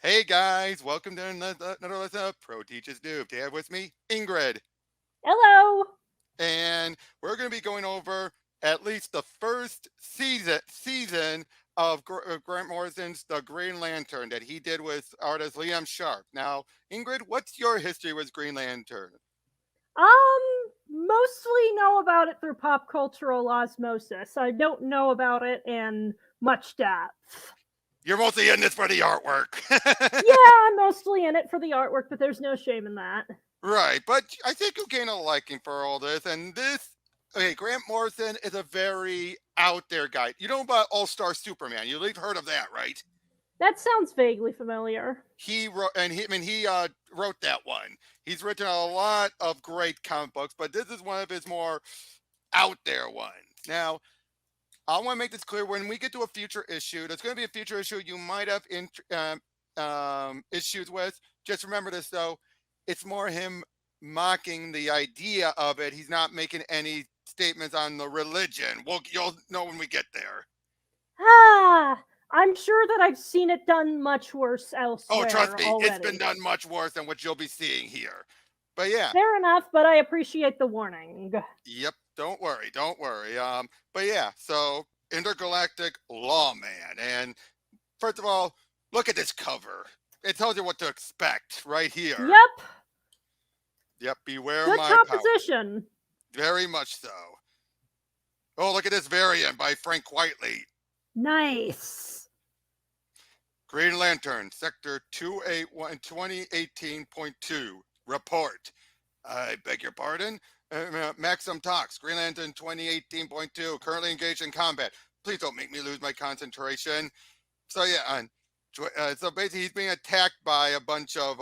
Hey guys, welcome to another lesson of Pro Teaches Noob. Today I have with me Ingrid, Hello. and we're going to be going over at least the first season of Grant Morrison's The Green Lantern that he did with artist Liam Sharp. Now, Ingrid, what's your history with Green Lantern? Mostly know about it through pop cultural osmosis. I don't know about it in much depth. You're mostly in this for the artwork. Yeah, I'm mostly in it for the artwork, but there's no shame in that. Right, but I think you'll gain a liking for all this. And okay, Grant Morrison is a very out there guy. You know about All Star Superman? You've heard of that, right? That sounds vaguely familiar. He wrote, and he wrote that one. He's written a lot of great comic books, but this is one of his more out there ones. Now, I want to make this clear: when we get to a future issue, there's going to be a future issue you might have issues with. Just remember this, though: it's more him mocking the idea of it. He's not making any statements on the religion. You'll know when we get there. I'm sure that I've seen it done much worse Oh, trust elsewhere me, it's been already. done much worse than what you'll be seeing here. But yeah, Fair enough, but I appreciate the warning. yep. Don't worry, don't worry. But yeah, so intergalactic lawman, and first of all, look at this cover. It tells you what to expect right here. Yep, Yep, beware good my power. composition. Very much so. Oh, look at this variant by Frank Whiteley. Nice. Green Lantern, Sector 281, 2018.2. Report. I beg your pardon? Maxim Talks, Green Lantern 2018.2, currently engaged in combat. Please don't make me lose my concentration. So yeah, so basically he's being attacked by a bunch of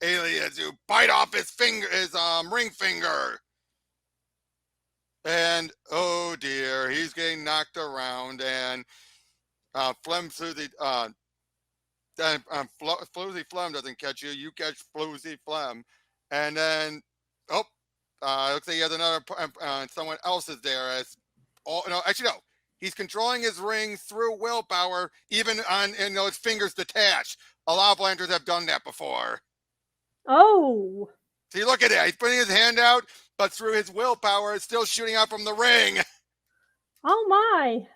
aliens who bite off his ring finger. And oh dear, he's getting knocked around, and Flem through the Floozy Flem doesn't catch you. You catch Floozy Flem, and then oh, looks like he has another. Someone else is there as all. No, actually no. He's controlling his ring through willpower, even on his fingers detached. A lot of lanterns have done that before. Oh. See, look at that. He's putting his hand out, but through his willpower, it's still shooting out from the ring. Oh my.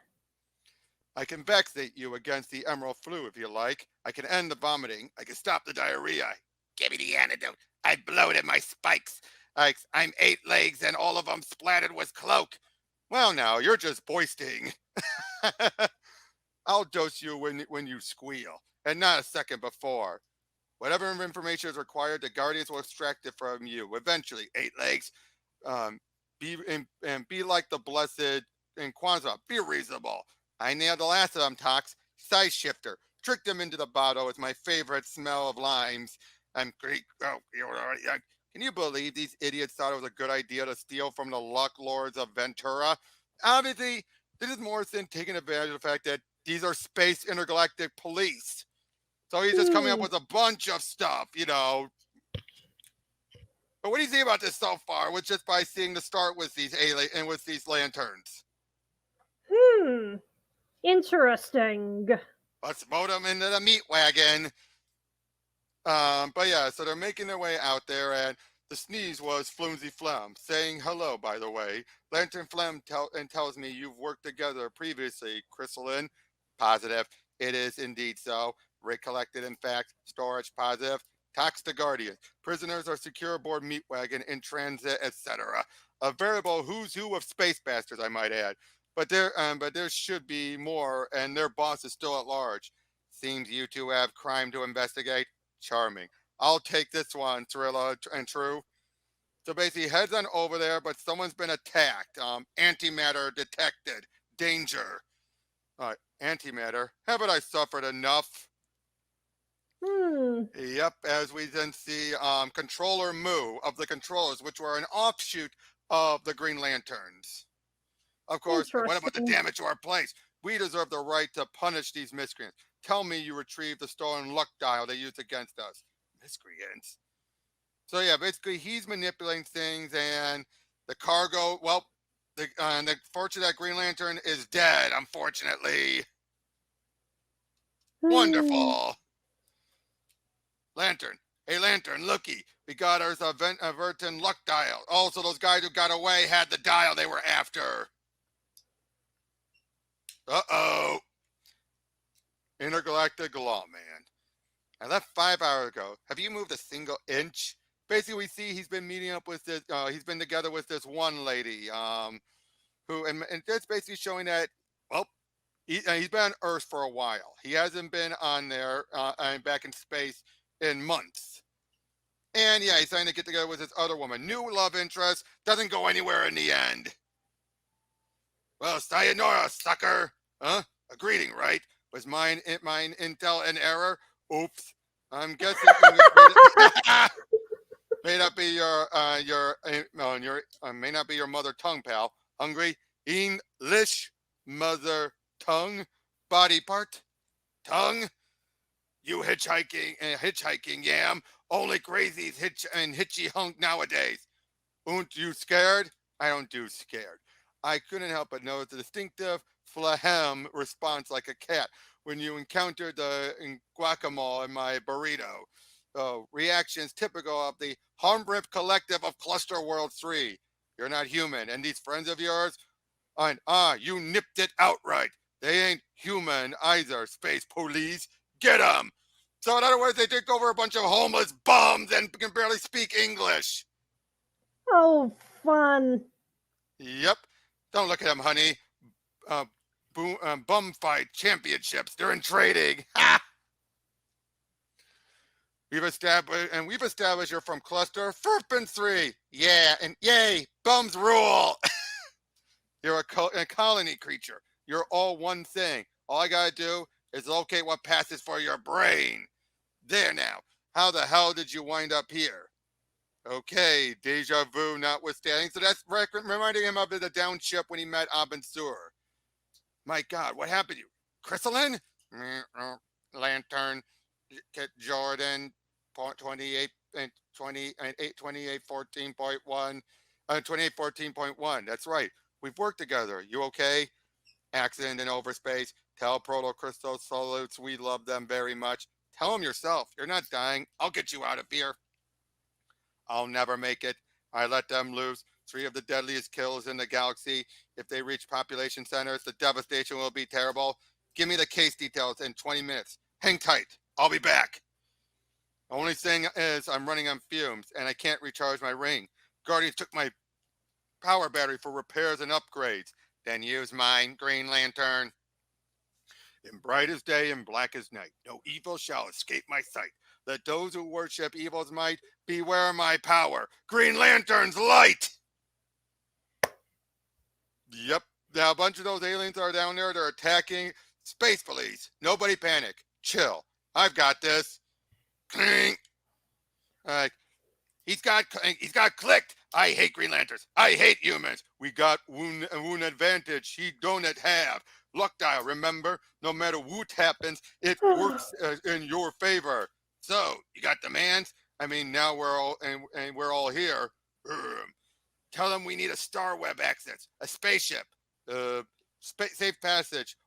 I can vaccinate you against the emerald flu if you like. I can end the vomiting. I can stop the diarrhea. Give me the antidote. I bloated my spikes. I'm 8 legs and all of them splattered with cloak. Well, now, you're just boasting. I'll dose you when you squeal, and not a second before. Whatever information is required, the Guardians will extract it from you. Eventually, 8 legs. Um, and be like the blessed in Kwanzaa. Be reasonable. I nailed the last of them, Tox. Size shifter. Tricked them into the bottle with my favorite smell of limes. I'm Greek. Oh, can you believe these idiots thought it was a good idea to steal from the luck lords of Ventura? Obviously, this is Morrison taking advantage of the fact that these are space intergalactic police. So he's just coming up Hmm. with a bunch of stuff. But what do you think about this so far? With just by seeing the start with these and with these lanterns. Hmm. Interesting. Let's vote them into the meat wagon. But yeah, so they're making their way out there, and the sneeze was Flimsy Flem, saying hello, by the way. Lantern Flem tells me you've worked together previously, Chrysalin. Positive. It is indeed so. Recollected, in fact. Storage, positive. Tax the Guardian. Prisoners are secure aboard meat wagon, in transit, etc. A veritable who's who of space bastards, I might add. But there should be more, and their boss is still at large. Seems you two have crime to investigate. Charming. I'll take this one, Trilla and True. So basically, heads on over there, but someone's been attacked. Antimatter detected. Danger. All right, antimatter. Haven't I suffered enough? Hmm. Yep, as we then see Controller Moo of the Controllers, which were an offshoot of the Green Lanterns. Of course, and what about the Interesting. damage to our place? We deserve the right to punish these miscreants. Tell me you retrieved the stolen luck dial they used against us. Miscreants. So yeah, basically he's manipulating things, and the cargo. Well, the fortune that Green Lantern is dead. Unfortunately, Hmm. wonderful. Lantern. Hey, Lantern, looky. We got our Verton luck dial. Also, those guys who got away had the dial they were after. Uh-oh. Intergalactic lawman. I left 5 hours ago. Have you moved a single inch? Basically, we see he's been meeting up with this. He's been together with this one lady. Who and that's basically showing that. Well, he's been on Earth for a while. He hasn't been on there and back in space in months. And yeah, he's trying to get together with this other woman. New love interest doesn't go anywhere in the end. Well, sayonara, sucker. Huh? A greeting, right? Was mine intel an error? Oops. I'm guessing English may not be may not be your mother tongue, pal. Hungry? English mother tongue? Body part? Tongue? You hitchhiking yam. Only crazies hitchy hunk nowadays. Aren't you scared? I don't do scared. I couldn't help but notice the distinctive flahem response like a cat when you encountered the guacamole in my burrito. Reactions typical of the Harmbrip collective of Cluster World 3. You're not human, and these friends of yours, and you nipped it outright. They ain't human either, space police. Get 'em! So in other words, they take over a bunch of homeless bums and can barely speak English. Oh, fun. Yep. Don't look at them, honey. Bum fight championships. They're in trading. Ha! We've established you're from Cluster Furpin 3. Yeah, and yay, bums rule. You're a colony creature. You're all one thing. All I gotta do is locate what passes for your brain. There now. How the hell did you wind up here? Okay, deja vu notwithstanding. So that's reminding him of the downship when he met Abin Sur. My God, what happened to you? Chrysalin? Lantern, Jordan, 28 and 20 and 2814.1, 2814.1. That's right. We've worked together. You okay? Accident in overspace. Tell Proto Crystal salutes. We love them very much. Tell them yourself. You're not dying. I'll get you out of here. I'll never make it. I let them loose. 3 of the deadliest kills in the galaxy. If they reach population centers, the devastation will be terrible. Give me the case details in 20 minutes. Hang tight. I'll be back. Only thing is, I'm running on fumes, and I can't recharge my ring. Guardians took my power battery for repairs and upgrades. Then use mine, Green Lantern. In brightest day and blackest night, no evil shall escape my sight. Let those who worship evil's might beware my power. Green Lantern's light! Yep. Now a bunch of those aliens are down there. They're attacking space police. Nobody panic. Chill. I've got this. Clink. He's got clicked. I hate Green Lanterns. I hate humans. We got one advantage he don't have. Luck dial, remember? No matter what happens, it works in your favor. So, you got demands? I mean, now we're all here. Tell them we need a star web access, a spaceship, safe passage,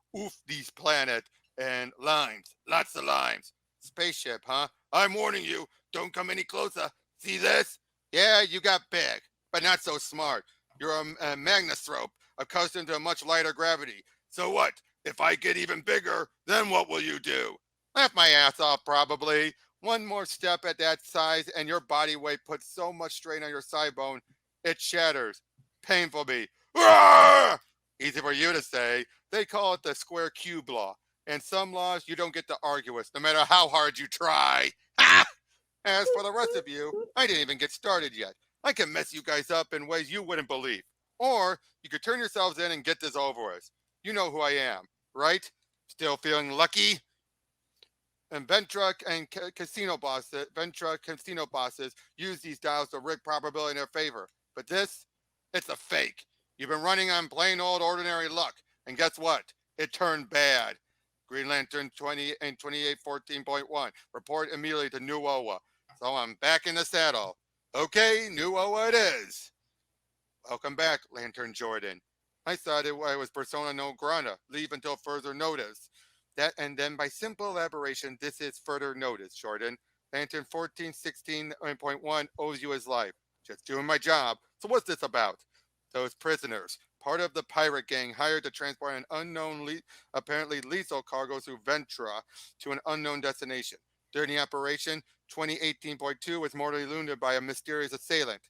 these planet, and limes, lots of limes. Spaceship, huh? I'm warning you, don't come any closer. See this? Yeah, you got big, but not so smart. You're a magnostrope, accustomed to a much lighter gravity. So what? If I get even bigger, then what will you do? Laugh my ass off, probably. One more step at that size, and your body weight puts so much strain on your side bone, it shatters. Painful me. Arrgh! Easy for you to say. They call it the square cube law. And some laws you don't get to argue with, no matter how hard you try. Ha! As for the rest of you, I didn't even get started yet. I can mess you guys up in ways you wouldn't believe. Or you could turn yourselves in and get this over with. You know who I am, right? Still feeling lucky? And Ventra casino bosses use these dials to rig probability in their favor. But this, it's a fake. You've been running on plain old ordinary luck. And guess what? It turned bad. Green Lantern 20 and 2814.1. Report immediately to New Oa. So I'm back in the saddle. Okay, New Oa it is. Welcome back, Lantern Jordan. I thought I was persona non grata. Leave until further notice. And then by simple elaboration, this is further notice, Jordan. Lantern 1416.1 owes you his life. Just doing my job. So what's this about? Those prisoners, part of the pirate gang hired to transport an unknown, apparently lethal cargo through Ventura to an unknown destination. During the operation, 2018.2 was mortally wounded by a mysterious assailant.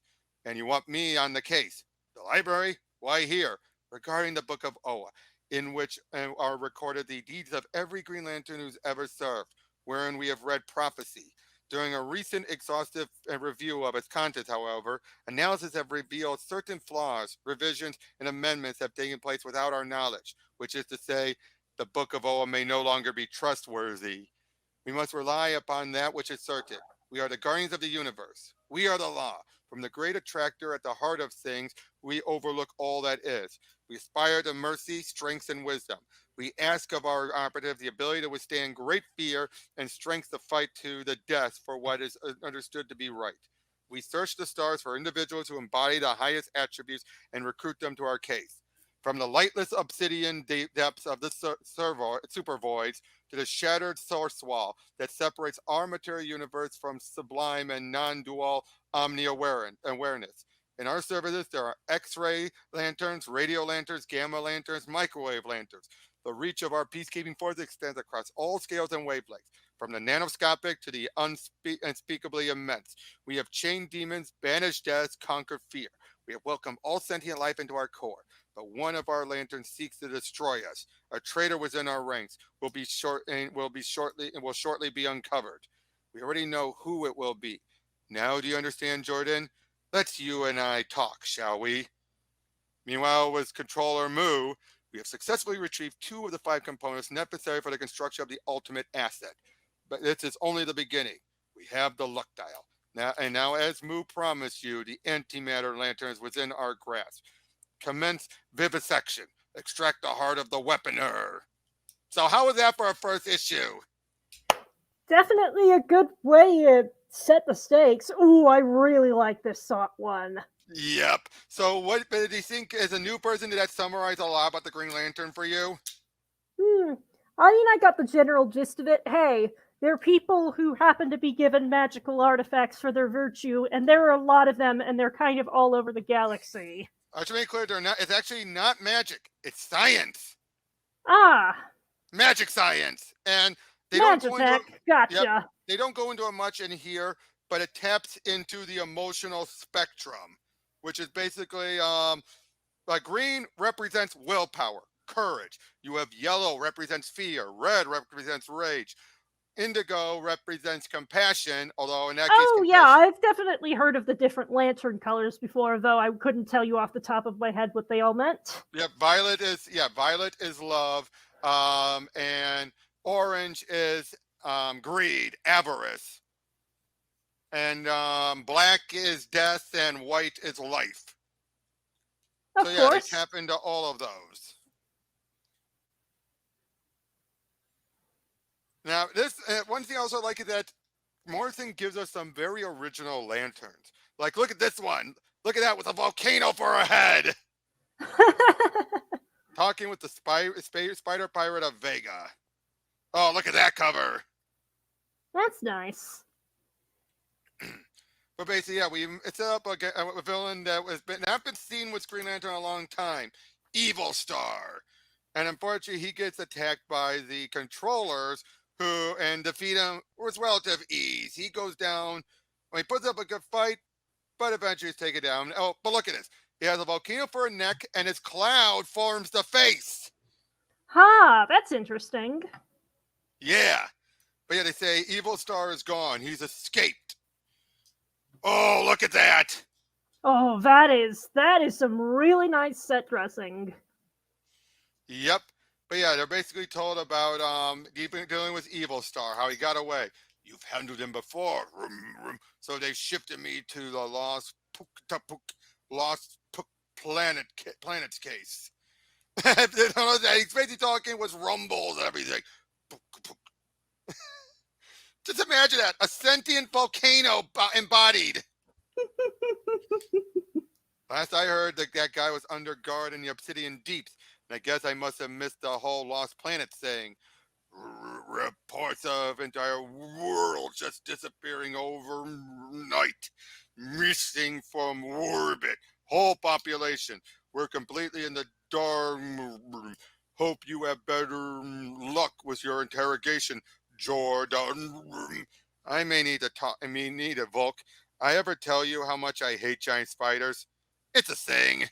And you want me on the case. The library? Why here? Regarding the Book of Oa, in which are recorded the deeds of every Green Lantern who's ever served, wherein we have read prophecy. During a recent exhaustive review of its contents, however, analysis have revealed certain flaws, revisions, and amendments have taken place without our knowledge, which is to say, the Book of Oa may no longer be trustworthy. We must rely upon that which is certain. We are the guardians of the universe. We are the law. From the great attractor at the heart of things, we overlook all that is. We aspire to mercy, strength, and wisdom. We ask of our operatives the ability to withstand great fear and strength to fight to the death for what is understood to be right. We search the stars for individuals who embody the highest attributes and recruit them to our case. From the lightless obsidian depths of the super voids to the shattered source wall that separates our material universe from sublime and non-dual omni-awareness. In our services, there are X-ray lanterns, radio lanterns, gamma lanterns, microwave lanterns. The reach of our peacekeeping force extends across all scales and wavelengths, from the nanoscopic to the unspeakably immense. We have chained demons, banished death, conquered fear. We have welcomed all sentient life into our core. But one of our lanterns seeks to destroy us. A traitor within our ranks will shortly be uncovered. We already know who it will be. Now do you understand, Jordan? Let's you and I talk, shall we? Meanwhile, with Controller Mu, we have successfully retrieved 2 of the 5 components necessary for the construction of the ultimate asset. But this is only the beginning. We have the luck dial. Now, as Mu promised you, the antimatter lantern is within our grasp. Commence vivisection. Extract the heart of the weaponer. So how was that for our first issue? Definitely a good way to set the stakes. Ooh, I really like this one. Yep. So what do you think, as a new person, did that summarize a lot about the Green Lantern for you? I mean, I got the general gist of it. Hey, they're people who happen to be given magical artifacts for their virtue, and there are a lot of them, and they're kind of all over the galaxy. I should make clear, it's actually not magic. It's science. Ah. Magic science. And they Magitech. Gotcha. Yep, they don't go into it much in here, but it taps into the emotional spectrum, which is basically, like green represents willpower, courage. You have yellow represents fear, red represents rage. Indigo represents compassion, although in that case, yeah, I've definitely heard of the different lantern colors before, though I couldn't tell you off the top of my head what they all meant. Yep, violet is love, and orange is greed, avarice, and black is death, and white is life. Of so yeah, course. they tap into all of those. Now, this one thing I also like is that Morrison gives us some very original lanterns. Like, look at this one. Look at that with a volcano for a head. Talking with the spider pirate of Vega. Oh, look at that cover. That's nice. But basically, yeah, it's up a villain that has not been seen with Green Lantern in a long time. Evil Star. And unfortunately, he gets attacked by the controllers, and defeat him with relative ease. He goes down, he puts up a good fight, but eventually is taken down. Oh, but look at this. He has a volcano for a neck, and his cloud forms the face. That's interesting. Yeah. But yeah, they say Evil Star is gone. He's escaped. Oh, look at that. Oh, that is some really nice set dressing. Yep. But yeah, they're basically told about dealing with Evil Star, how he got away. You've handled him before. So they shifted me to the lost planet's case. He's basically talking with rumbles and everything. Just imagine that, a sentient volcano embodied. Last I heard, that guy was under guard in the Obsidian Deeps. And I guess I must have missed the whole Lost Planet saying. Reports of entire worlds just disappearing overnight, missing from orbit. Whole population. We're completely in the dark. Hope you have better luck with your interrogation, Jordan. I may need to talk. I may need a Volk. I ever tell you how much I hate giant spiders? It's a thing.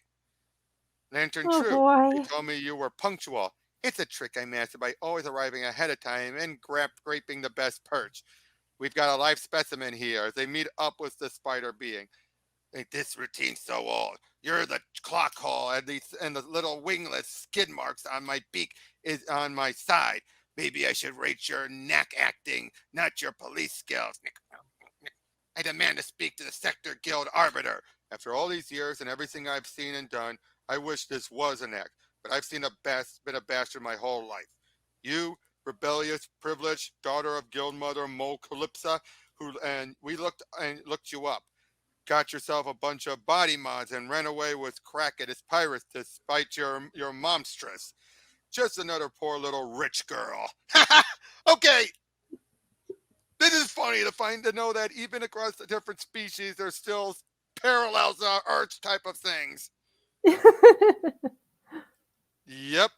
Lantern Oh True. You boy. told me you were punctual. It's a trick I mastered by always arriving ahead of time and scraping the best perch. We've got a live specimen here as they meet up with the spider being. Like, this routine's so old. You're the clock hole, and the little wingless skid marks on my beak is on my side. Maybe I should rate your knack acting, not your police skills. I demand to speak to the Sector Guild Arbiter. After all these years and everything I've seen and done, I wish this was an act, but I've been a bastard my whole life. You, rebellious, privileged daughter of Guild Mother Mo Calypsa, we looked you up. Got yourself a bunch of body mods and ran away with Cracketus pirates to spite your momstress. Just another poor little rich girl. Okay, this is funny to know that even across the different species, there's still parallels, arch type of things. Yep.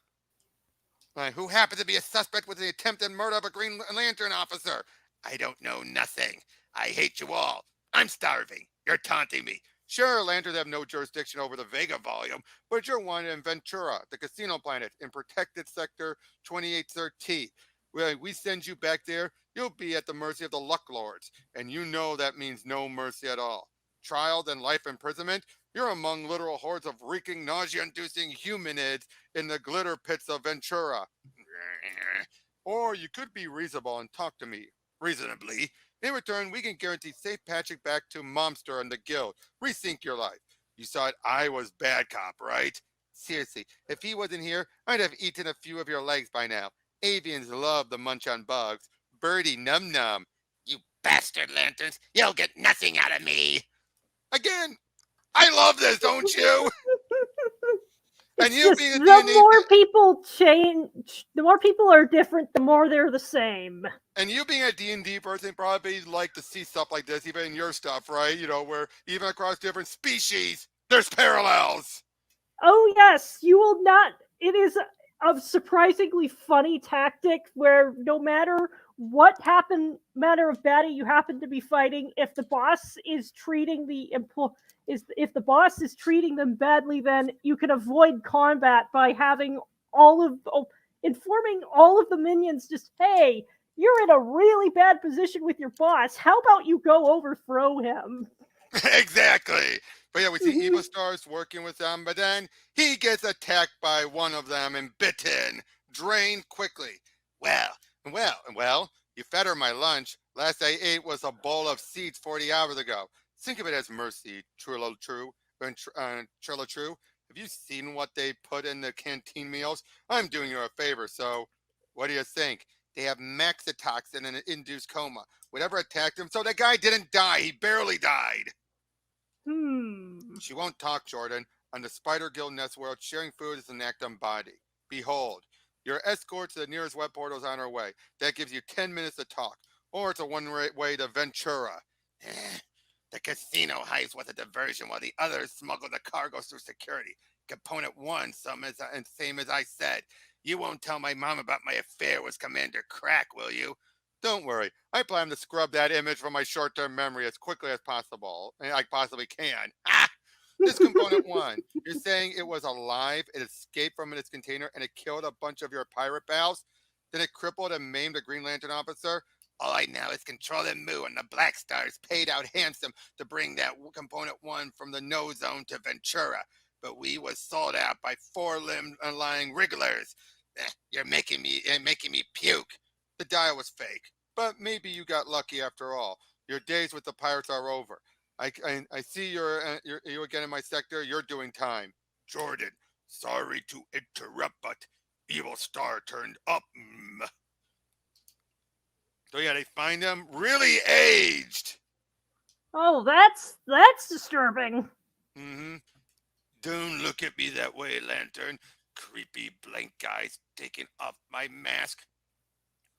Who happened to be a suspect with the attempted murder of a Green Lantern officer? I don't know nothing. I hate you all. I'm starving. You're taunting me. Sure, Lanterns have no jurisdiction over the Vega volume, but you're wanted in Ventura, the casino planet, in protected sector 2813. When we send you back there, you'll be at the mercy of the Luck Lords, and you know that means no mercy at all. Trial, then life imprisonment? You're among literal hordes of reeking, nausea-inducing humanids in the glitter pits of Ventura. Or you could be reasonable and talk to me reasonably. In return, we can guarantee safe patching back to Momster and the Guild. Rethink your life. You thought I was bad cop, right? Seriously, if he wasn't here, I'd have eaten a few of your legs by now. Avians love the munch on bugs. Birdie num num. You bastard lanterns, you'll get nothing out of me. Again, I love this, don't you? And It's you just being a the D&D more people change, the more people are different, the more they're the same. and you being a D&D person probably like to see stuff like this even in your stuff, right? Where even across different species, there's parallels. Oh yes, you will not. It is a surprisingly funny tactic where no matter matter of baddie you happen to be fighting, if the boss is treating if the boss is treating them badly, then you can avoid combat by having informing all of the minions, just, hey, you're in a really bad position with your boss. How about you go overthrow him? Exactly. But yeah, we see Mhm. Evil Stars working with them, but then he gets attacked by one of them and bitten, drained quickly. Well, well, you fed her my lunch. Last I ate was a bowl of seeds 40 hours ago. Think of it as mercy, Trillo True. Trillo True. Have you seen what they put in the canteen meals? I'm doing you a favor, so what do you think? They have maxitoxin in an induced coma. Whatever attacked him, so that guy didn't die. He barely died. Hmm. She won't talk, Jordan. On the Spider Guild Nest world, sharing food is an act on body. Behold, your escort to the nearest web portal is on her way. That gives you 10 minutes to talk. Or it's a way to Ventura. The casino heist was a diversion while the others smuggled the cargo through security. Component 1, same as I said. You won't tell my mom about my affair with Commander Crack, will you? Don't worry. I plan to scrub that image from my short-term memory as quickly as possible. And I possibly can. Ah! This component 1. You're saying it was alive, it escaped from its container, and it killed a bunch of your pirate pals? Then it crippled and maimed a Green Lantern officer? All I know is Control and Moo and the Black Stars paid out handsome to bring that component 1 from the no zone to Ventura. But we was sold out by four-limbed lying wrigglers. You're making me puke. The dial was fake. But maybe you got lucky after all. Your days with the pirates are over. I see you again in my sector. You're doing time. Jordan, sorry to interrupt, but Evil Star turned up. So yeah, they find him really aged. Oh, that's disturbing. Mm-hmm. Don't look at me that way, Lantern. Creepy blank eyes taking off my mask.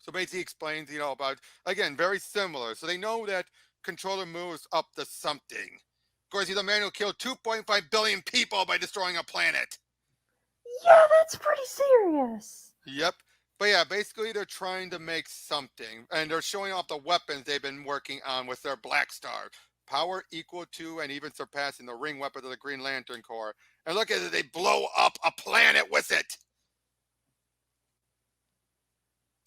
So basically explains, about, again, very similar. So they know that Controller moves up to something. Of course, he's a man who killed 2.5 billion people by destroying a planet. Yeah, that's pretty serious. Yep. But yeah, basically they're trying to make something, and they're showing off the weapons they've been working on with their Black Star. Power equal to and even surpassing the ring weapons of the Green Lantern Corps. And look at it, they blow up a planet with it.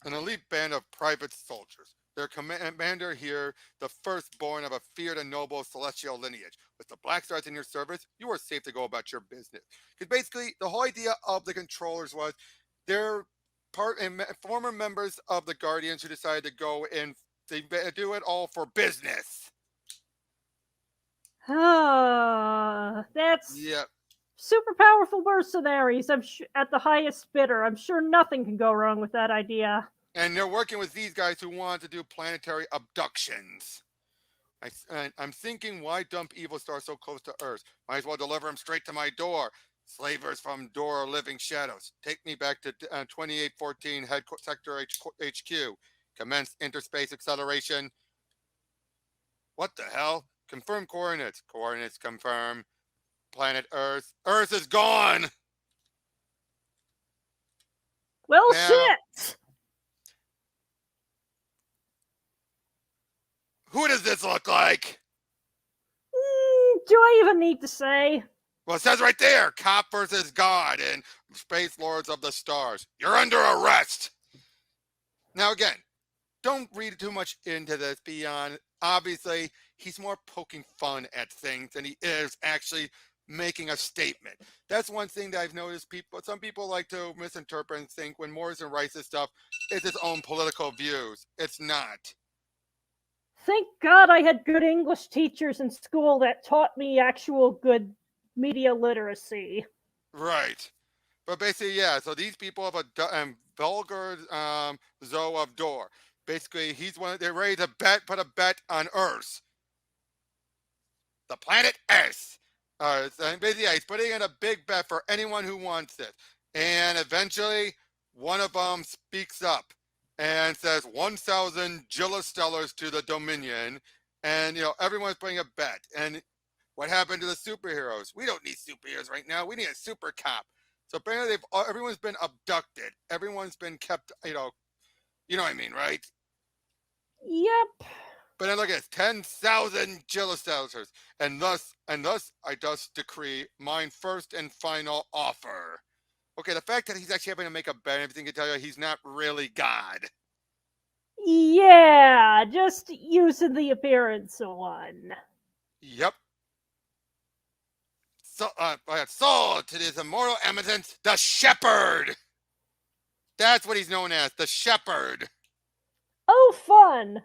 An elite band of private soldiers. Their commander here, the firstborn of a feared and noble celestial lineage. With the Black Stars in your service, you are safe to go about your business. Because basically, the whole idea of the controllers was they're former members of the Guardians who decided to go and they do it all for business. That's Yeah, super powerful mercenaries. At the highest bidder. I'm sure nothing can go wrong with that idea. and they're working with these guys who want to do planetary abductions. I'm thinking, why dump Evil Star so close to Earth? Might as well deliver him straight to my door. Slavers from Door Living Shadows. Take me back to 2814 Sector HQ. Commence interspace acceleration. What the hell? Confirm coordinates. Coordinates confirm. Planet Earth. Earth is gone! Well, Now, shit! who does this look like? Do I even need to say? Well, it says right there, Cop versus God and Space Lords of the Stars. You're under arrest. Now, again, don't read too much into this beyond, obviously, he's more poking fun at things than he is actually making a statement. That's one thing that I've noticed some people like to misinterpret and think when Morrison writes this stuff, it's his own political views. It's not. Thank God I had good English teachers in school that taught me actual good media literacy. Right. But basically, yeah, so these people have a vulgar Zoe of Door. Basically, they're ready to put a bet on Earth. The planet Earth. And basically, yeah, he's putting in a big bet for anyone who wants it. And eventually, one of them speaks up and says 1,000 Gillastellars to the Dominion. And, everyone's putting a bet. And what happened to the superheroes? We don't need superheroes right now. We need a super cop. So apparently, everyone's been abducted. Everyone's been kept, you know what I mean, right? Yep. But then look at this, 10,000 Gillastellars. And thus I thus decree mine first and final offer. Okay, the fact that he's actually having to make a bet and everything can tell you he's not really God. Yeah, just using the appearance one. Yep. So to this immortal eminence, the Shepherd. That's what he's known as, the Shepherd. Oh, fun.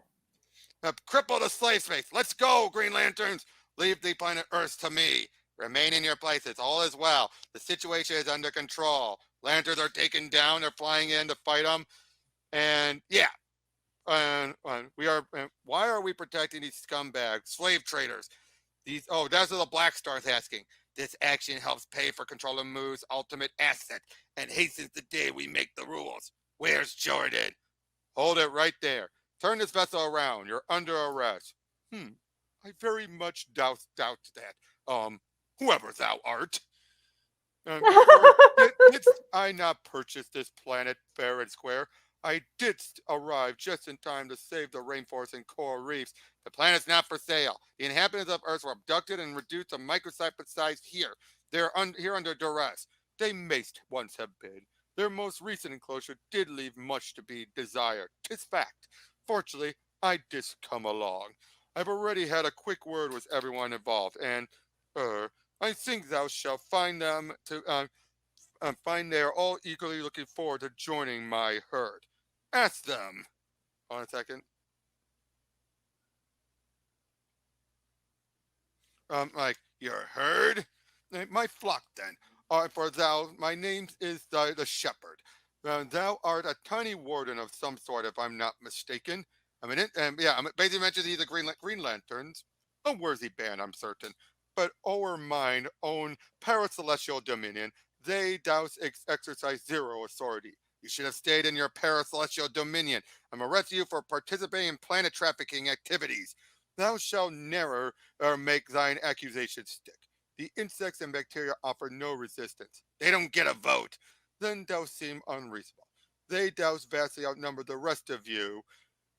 Cripple the slave space. Let's go, Green Lanterns. Leave the planet Earth to me. Remain in your places. All is well. The situation is under control. Lanterns are taken down. They're flying in to fight them. And yeah. We are. Why are we protecting these scumbags, slave traders? That's what the Black Star's asking. This action helps pay for Controller Moo's ultimate asset and hastens the day we make the rules. Where's Jordan? Hold it right there. Turn this vessel around. You're under arrest. I very much doubt that. Whoever thou art. Did I not purchase this planet fair and square? I did arrive just in time to save the rainforest and coral reefs. The planet's not for sale. The inhabitants of Earth were abducted and reduced to microscopic size here. They're here under duress. They may once have been. Their most recent enclosure did leave much to be desired. 'Tis fact. Fortunately, I did come along. I've already had a quick word with everyone involved, and I think thou shalt find them find they are all equally looking forward to joining my herd. Ask them. Hold on a second. Your herd? My flock, then. For my name is the shepherd. Thou art a tiny warden of some sort, if I'm not mistaken. I'm basically mentioned he's the Green Lanterns. A worthy band, I'm certain. But o'er mine own paracelestial dominion, they douse exercise zero authority. You should have stayed in your paracelestial dominion. I'm arresting you for participating in planet trafficking activities. Thou shalt never make thine accusation stick. The insects and bacteria offer no resistance. They don't get a vote. Then thou seem unreasonable. They douse vastly outnumber the rest of you.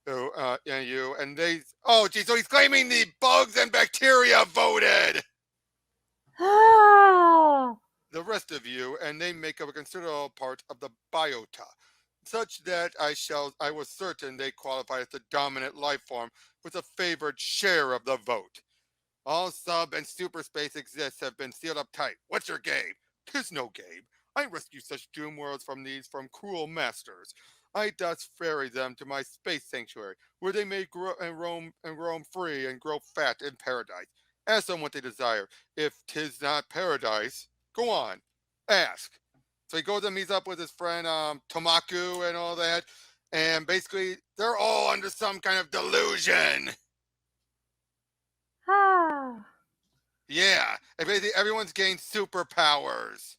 And they. Oh, geez, so he's claiming the bugs and bacteria voted! Ah. The rest of you, and they make up a considerable part of the biota, such that I was certain they qualify as the dominant life form with a favored share of the vote. All sub and super space exists have been sealed up tight. What's your game? 'Tis no game. I rescue such doom worlds from cruel masters. I thus ferry them to my space sanctuary, where they may grow and roam free and grow fat in paradise. Ask them what they desire. If 'tis not paradise, go on, ask. So he goes and meets up with his friend Tomaku and all that, and basically they're all under some kind of delusion. Ah. Yeah, and basically everyone's gained superpowers.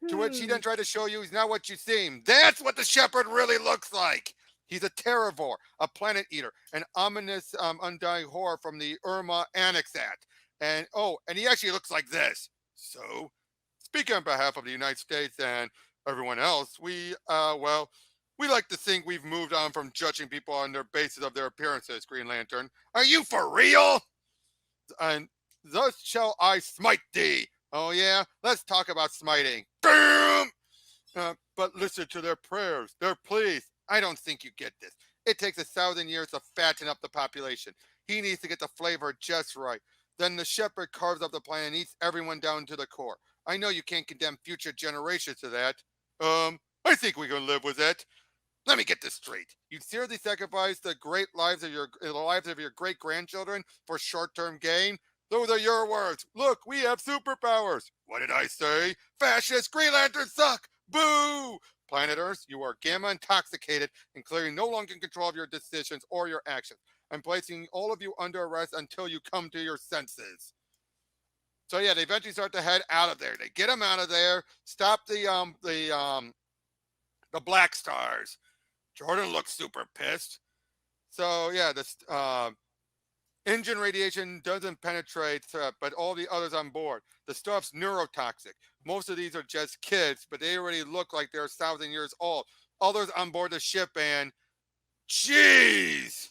To which he Hmm. then tried to show you he's not what you seem. That's what the shepherd really looks like. He's a terrivore, a planet eater, an ominous undying horror from the Irma Annexat. And he actually looks like this. So, speaking on behalf of the United States and everyone else, we like to think we've moved on from judging people on their basis of their appearances, Green Lantern. Are you for real? And thus shall I smite thee. Oh yeah, let's talk about smiting. Boom! But listen to their prayers, their pleas. I don't think you get this. It takes 1,000 years to fatten up the population. He needs to get the flavor just right. Then the shepherd carves up the planet and eats everyone down to the core. I know you can't condemn future generations to that. I think we can live with it. Let me get this straight. You'd seriously sacrifice the lives of your great grandchildren for short-term gain? Those are your words. Look, we have superpowers. What did I say? Fascist Green Lanterns suck. Boo! Planet Earth, you are gamma intoxicated and clearly no longer in control of your decisions or your actions. I'm placing all of you under arrest until you come to your senses. So yeah, they eventually start to head out of there. They get them out of there. Stop the Black Stars. Jordan looks super pissed. So yeah, this engine radiation doesn't penetrate, but all the others on board. The stuff's neurotoxic. Most of these are just kids, but they already look like they're 1,000 years old. Others on board the ship, and jeez,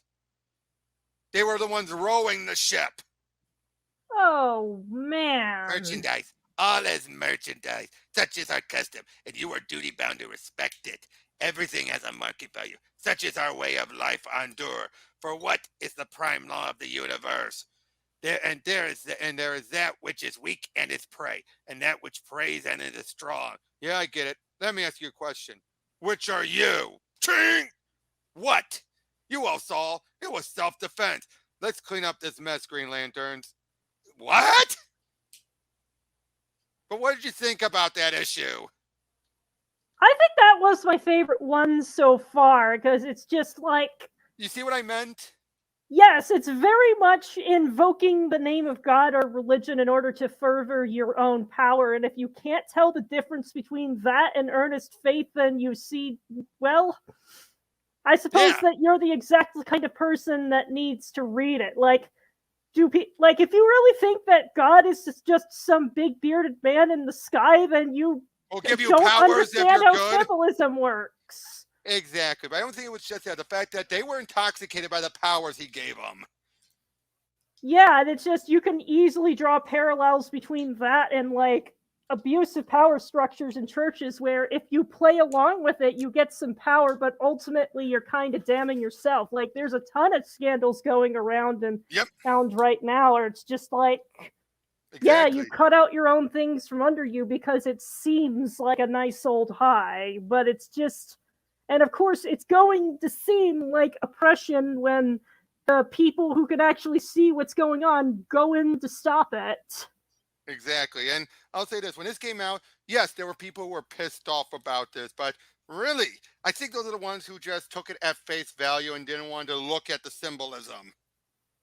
they were the ones rowing the ship. Oh man. Merchandise. All is merchandise. Such is our custom, and you are duty bound to respect it. Everything has a market value. Such is our way of life on Dur. For what is the prime law of the universe? There is that which is weak and is prey, and that which preys and is strong. Yeah, I get it. Let me ask you a question. Which are you? Ching! What? You all saw. It was self-defense. Let's clean up this mess, Green Lanterns. What? But what did you think about that issue? I think that was my favorite one so far because it's just like, You see what I meant? yes, it's very much invoking the name of God or religion in order to further your own power. And if you can't tell the difference between that and earnest faith, then you see, well, I suppose Yeah. that you're the exact kind of person that needs to read it. Like, if you really think that God is just some big bearded man in the sky, then you We'll give you don't powers if understand you're how good. symbolism works. Exactly. But I don't think it was just the fact that they were intoxicated by the powers he gave them. Yeah, and it's just you can easily draw parallels between that and like abusive power structures in churches where if you play along with it, you get some power, but ultimately you're kind of damning yourself. Like there's a ton of scandals going around in towns right now, or it's just like, yeah, Exactly. you cut out your own things from under you because it seems like a nice old high, but it's just, and of course, it's going to seem like oppression when the people who can actually see what's going on go in to stop it. Exactly. And I'll say this, when this came out, yes, there were people who were pissed off about this, but really, I think those are the ones who just took it at face value and didn't want to look at the symbolism.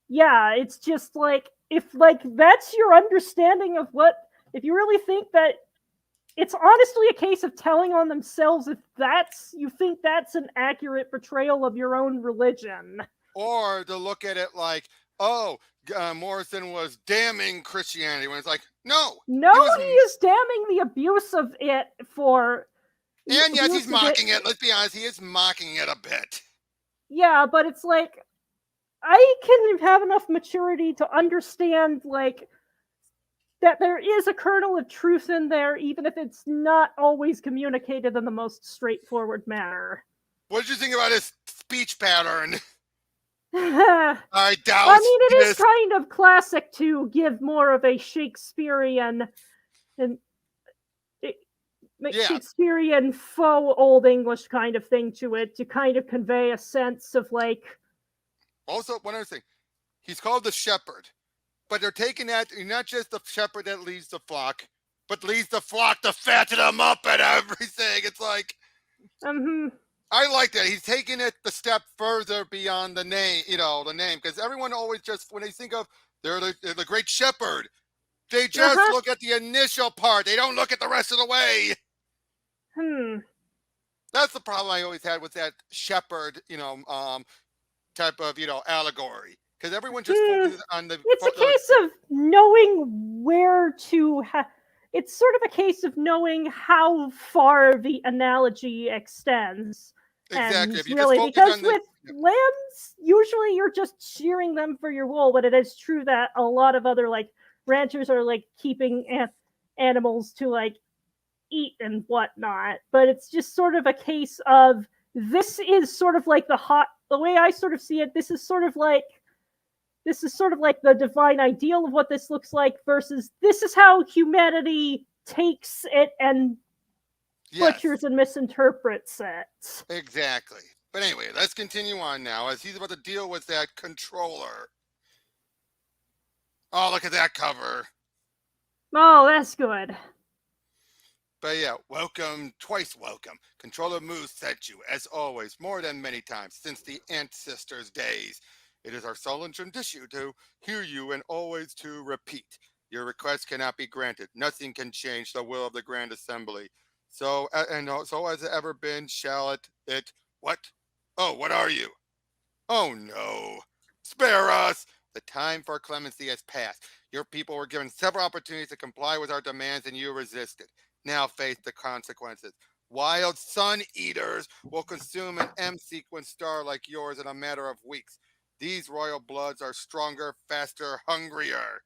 Yeah, it's just like, if like that's your understanding of what, if you really think that it's honestly a case of telling on themselves if you think that's an accurate portrayal of your own religion. Or to look at it like, oh, Morrison was damning Christianity, when it's like, no, No, he was, he is damning the abuse of it for. and yes, he's abuse of mocking it. Let's be honest, he is mocking it a bit. Yeah, but it's like, I can have enough maturity to understand, like, that there is a kernel of truth in there, even if it's not always communicated in the most straightforward manner. What did you think about his speech pattern? I I doubt mean, it is this. kind of classic to give more of a Shakespearean and Yeah. Shakespearean faux Old English kind of thing to it, to kind of convey a sense of like. Also, one other thing, he's called the shepherd, but they're taking that not just the shepherd that leads the flock, but leads the flock to fatten them up and everything. It's like, I like that. He's taking it the step further beyond the name, the name, because everyone always just, when they think of they're the great shepherd, they just look at the initial part. They don't look at the rest of the way. That's the problem I always had with that shepherd, type of, allegory. Because everyone just focuses on the. It's a case of knowing where to. It's sort of a case of knowing how far the analogy extends. Exactly. And really, because with lambs, usually you're just shearing them for your wool, but it is true that a lot of other like ranchers are like keeping animals to like eat and whatnot. But it's just sort of a case of, this is sort of like the way I sort of see it. This is sort of like the divine ideal of what this looks like, versus this is how humanity takes it and butchers and misinterprets it. Exactly. But anyway, let's continue on now, as he's about to deal with that controller. Oh, look at that cover. Oh, that's good. But yeah, welcome, twice welcome. Controller Moose sent you, as always, more than many times since the Ancestors' days. It is our solemn tradition to hear you and always to repeat. Your request cannot be granted. Nothing can change the will of the Grand Assembly. So has it ever been, shall it, what? Oh, what are you? Oh no. Spare us! The time for clemency has passed. Your people were given several opportunities to comply with our demands and you resisted. Now face the consequences. Wild sun eaters will consume an M sequence star like yours in a matter of weeks. These royal bloods are stronger, faster, hungrier.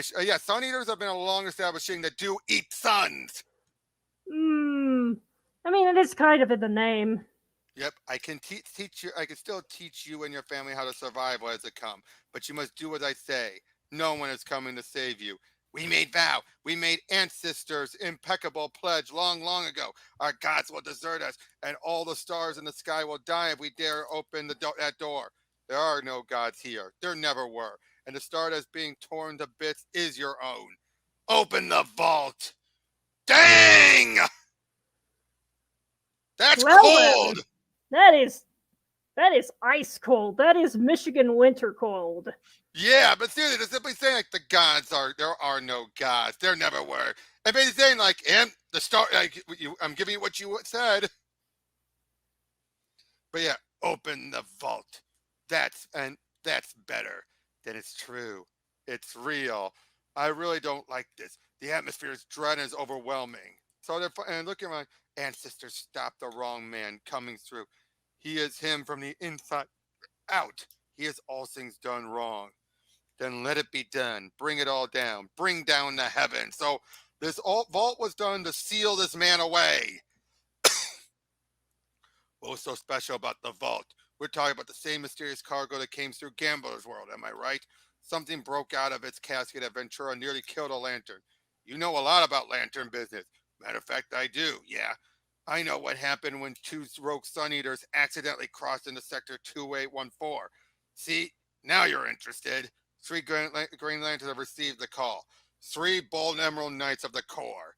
Sun eaters have been a long establishing that do eat suns. I mean, it is kind of in the name. Yep, I can teach you. I can still teach you and your family how to survive as it come. But you must do as I say. No one is coming to save you. We made vow. We made ancestors' impeccable pledge long, long ago. Our gods will desert us, and all the stars in the sky will die if we dare open that door. There are no gods here. There never were. And the star that's being torn to bits is your own. Open the vault. Dang! That's cold! That is ice cold. That is Michigan winter cold. Yeah, but seriously, they're simply saying like there are no gods. There never were. And basically saying like, and the star, like I'm giving you what you said. But yeah, open the vault. That's better. Then it's true. It's real. I really don't like this. The atmosphere's dread is overwhelming. So they're looking like, ancestors, stop the wrong man coming through. He is him from the inside out. He has all things done wrong. Then let it be done. Bring it all down. Bring down the heavens. So this vault was done to seal this man away. What was so special about the vault? We're talking about the same mysterious cargo that came through Gambler's World, am I right? Something broke out of its casket at Ventura, nearly killed a lantern. You know a lot about lantern business. Matter of fact, I do, yeah. I know what happened when two rogue sun eaters accidentally crossed into Sector 2814. See, now you're interested. 3 Green Lanterns have received the call. 3 bold Emerald Knights of the Corps.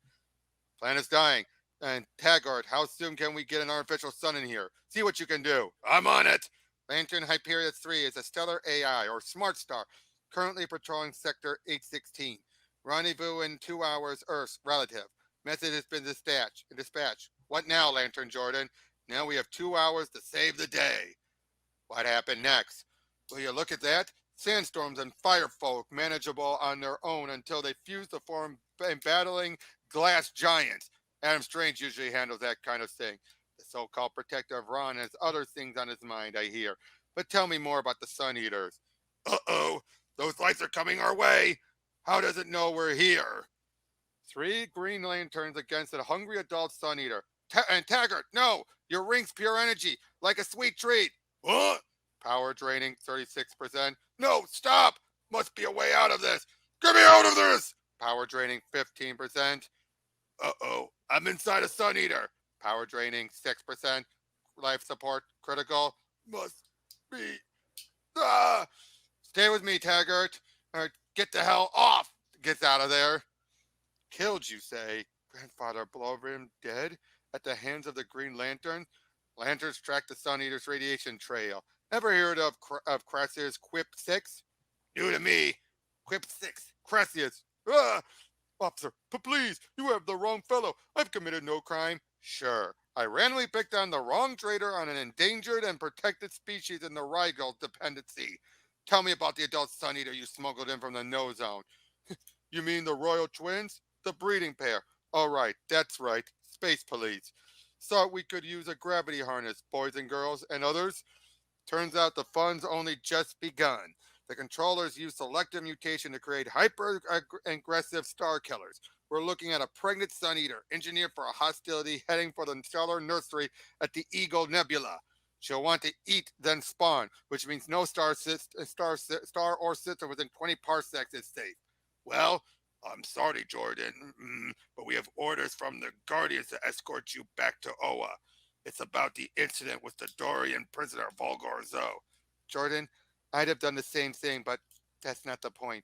Planet's dying. And Taggart, how soon can we get an artificial sun in here? See what you can do. I'm on it. Lantern Hyperion 3 is a stellar AI, or smart star, currently patrolling Sector 816. Rendezvous in 2 hours, Earth's relative. Message has been dispatched. What now, Lantern Jordan? Now we have 2 hours to save the day. What happened next? Will you look at that? Sandstorms and firefolk manageable on their own until they fuse to form battling glass giants. Adam Strange usually handles that kind of thing. The so-called protector of Ron has other things on his mind, I hear. But tell me more about the Sun Eaters. Uh-oh, those lights are coming our way. How does it know we're here? 3 Green Lanterns against a hungry adult Sun Eater. And Taggart, no! Your ring's pure energy, like a sweet treat. What? Power draining 36%. No, stop! Must be a way out of this. Get me out of this! Power draining 15%. Uh-oh, I'm inside a Sun Eater. Power draining 6%. Life support critical. Must be. Ah! Stay with me, Taggart. Get the hell off. Gets out of there. Killed, you say? Grandfather Blowrim dead at the hands of the Green Lantern? Lanterns track the Sun Eater's radiation trail. Ever heard of Crassius Quip 6? New to me. Quip 6. Crassius. Ah! Officer, please, you have the wrong fellow. I've committed no crime. Sure. I randomly picked on the wrong traitor on an endangered and protected species in the Rigel dependency. Tell me about the adult Sun Eater you smuggled in from the No Zone. You mean the royal twins? The breeding pair. All right, that's right. Space police. Thought we could use a gravity harness, boys and girls, and others. Turns out the fun's only just begun. The controllers use selective mutation to create hyper-aggressive star killers. We're looking at a pregnant Sun Eater, engineered for a hostility heading for the stellar nursery at the Eagle Nebula. She'll want to eat, then spawn, which means no star or system within 20 parsecs is safe. Well, I'm sorry, Jordan, but we have orders from the Guardians to escort you back to Oa. It's about the incident with the Dorian prisoner Volgar Zo. Jordan, I'd have done the same thing, but that's not the point.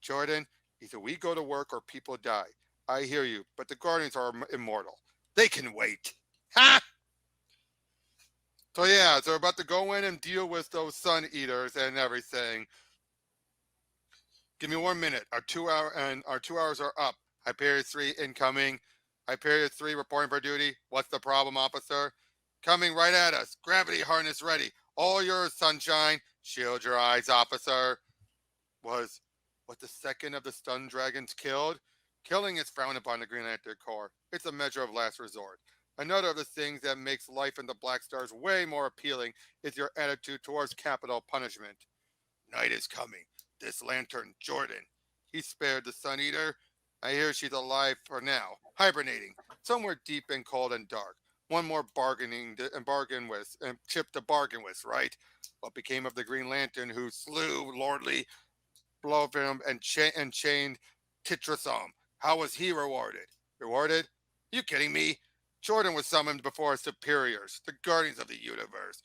Jordan, either we go to work or people die. I hear you, but the Guardians are immortal. They can wait. Ha! So yeah, so we're about to go in and deal with those Sun Eaters and everything. Give me 1 minute. Our 2 hours are up. Hyperion 3 incoming. Hyperion 3 reporting for duty. What's the problem, officer? Coming right at us. Gravity harness ready. All yours, sunshine. Shield your eyes, officer. Was what the second of the stun dragons killed? Killing is frowned upon in the Green Lantern Corps. It's a measure of last resort. Another of the things that makes life in the Black Stars way more appealing is your attitude towards capital punishment. Night is coming. This Lantern Jordan. He spared the Sun Eater. I hear she's alive for now, hibernating, somewhere deep and cold and dark. One more chip to bargain with, right? What became of the Green Lantern who slew Lordly Blowfilm and chained Titrasom? How was he rewarded? Rewarded? You kidding me? Jordan was summoned before his superiors, the guardians of the universe.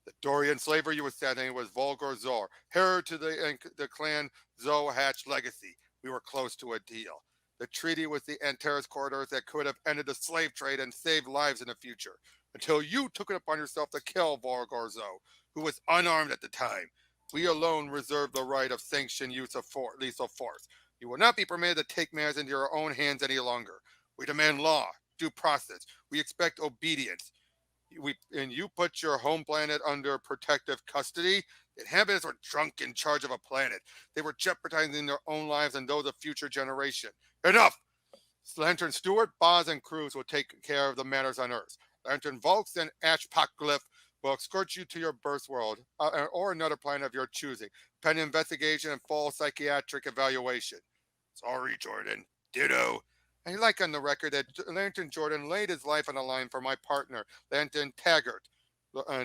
The Dorian slaver you assassinated was Volgar Zor, heir to the clan Zohatch legacy. We were close to a deal. The treaty was the Antares corridors that could have ended the slave trade and saved lives in the future, until you took it upon yourself to kill Volgar Zo, who was unarmed at the time. We alone reserve the right of sanctioned use of lethal force. You will not be permitted to take matters into your own hands any longer. We demand law, due process. We expect obedience. And you put your home planet under protective custody. The inhabitants were drunk in charge of a planet. They were jeopardizing their own lives and those of future generation. Enough! Lantern Stewart, Boz, and Cruz will take care of the matters on Earth. Lantern Volks and Ashpokglyph will escort you to your birth world or another planet of your choosing, pending investigation and full psychiatric evaluation. Sorry, Jordan. Ditto. I like on the record that Lantern Jordan laid his life on the line for my partner, Lantern Taggart.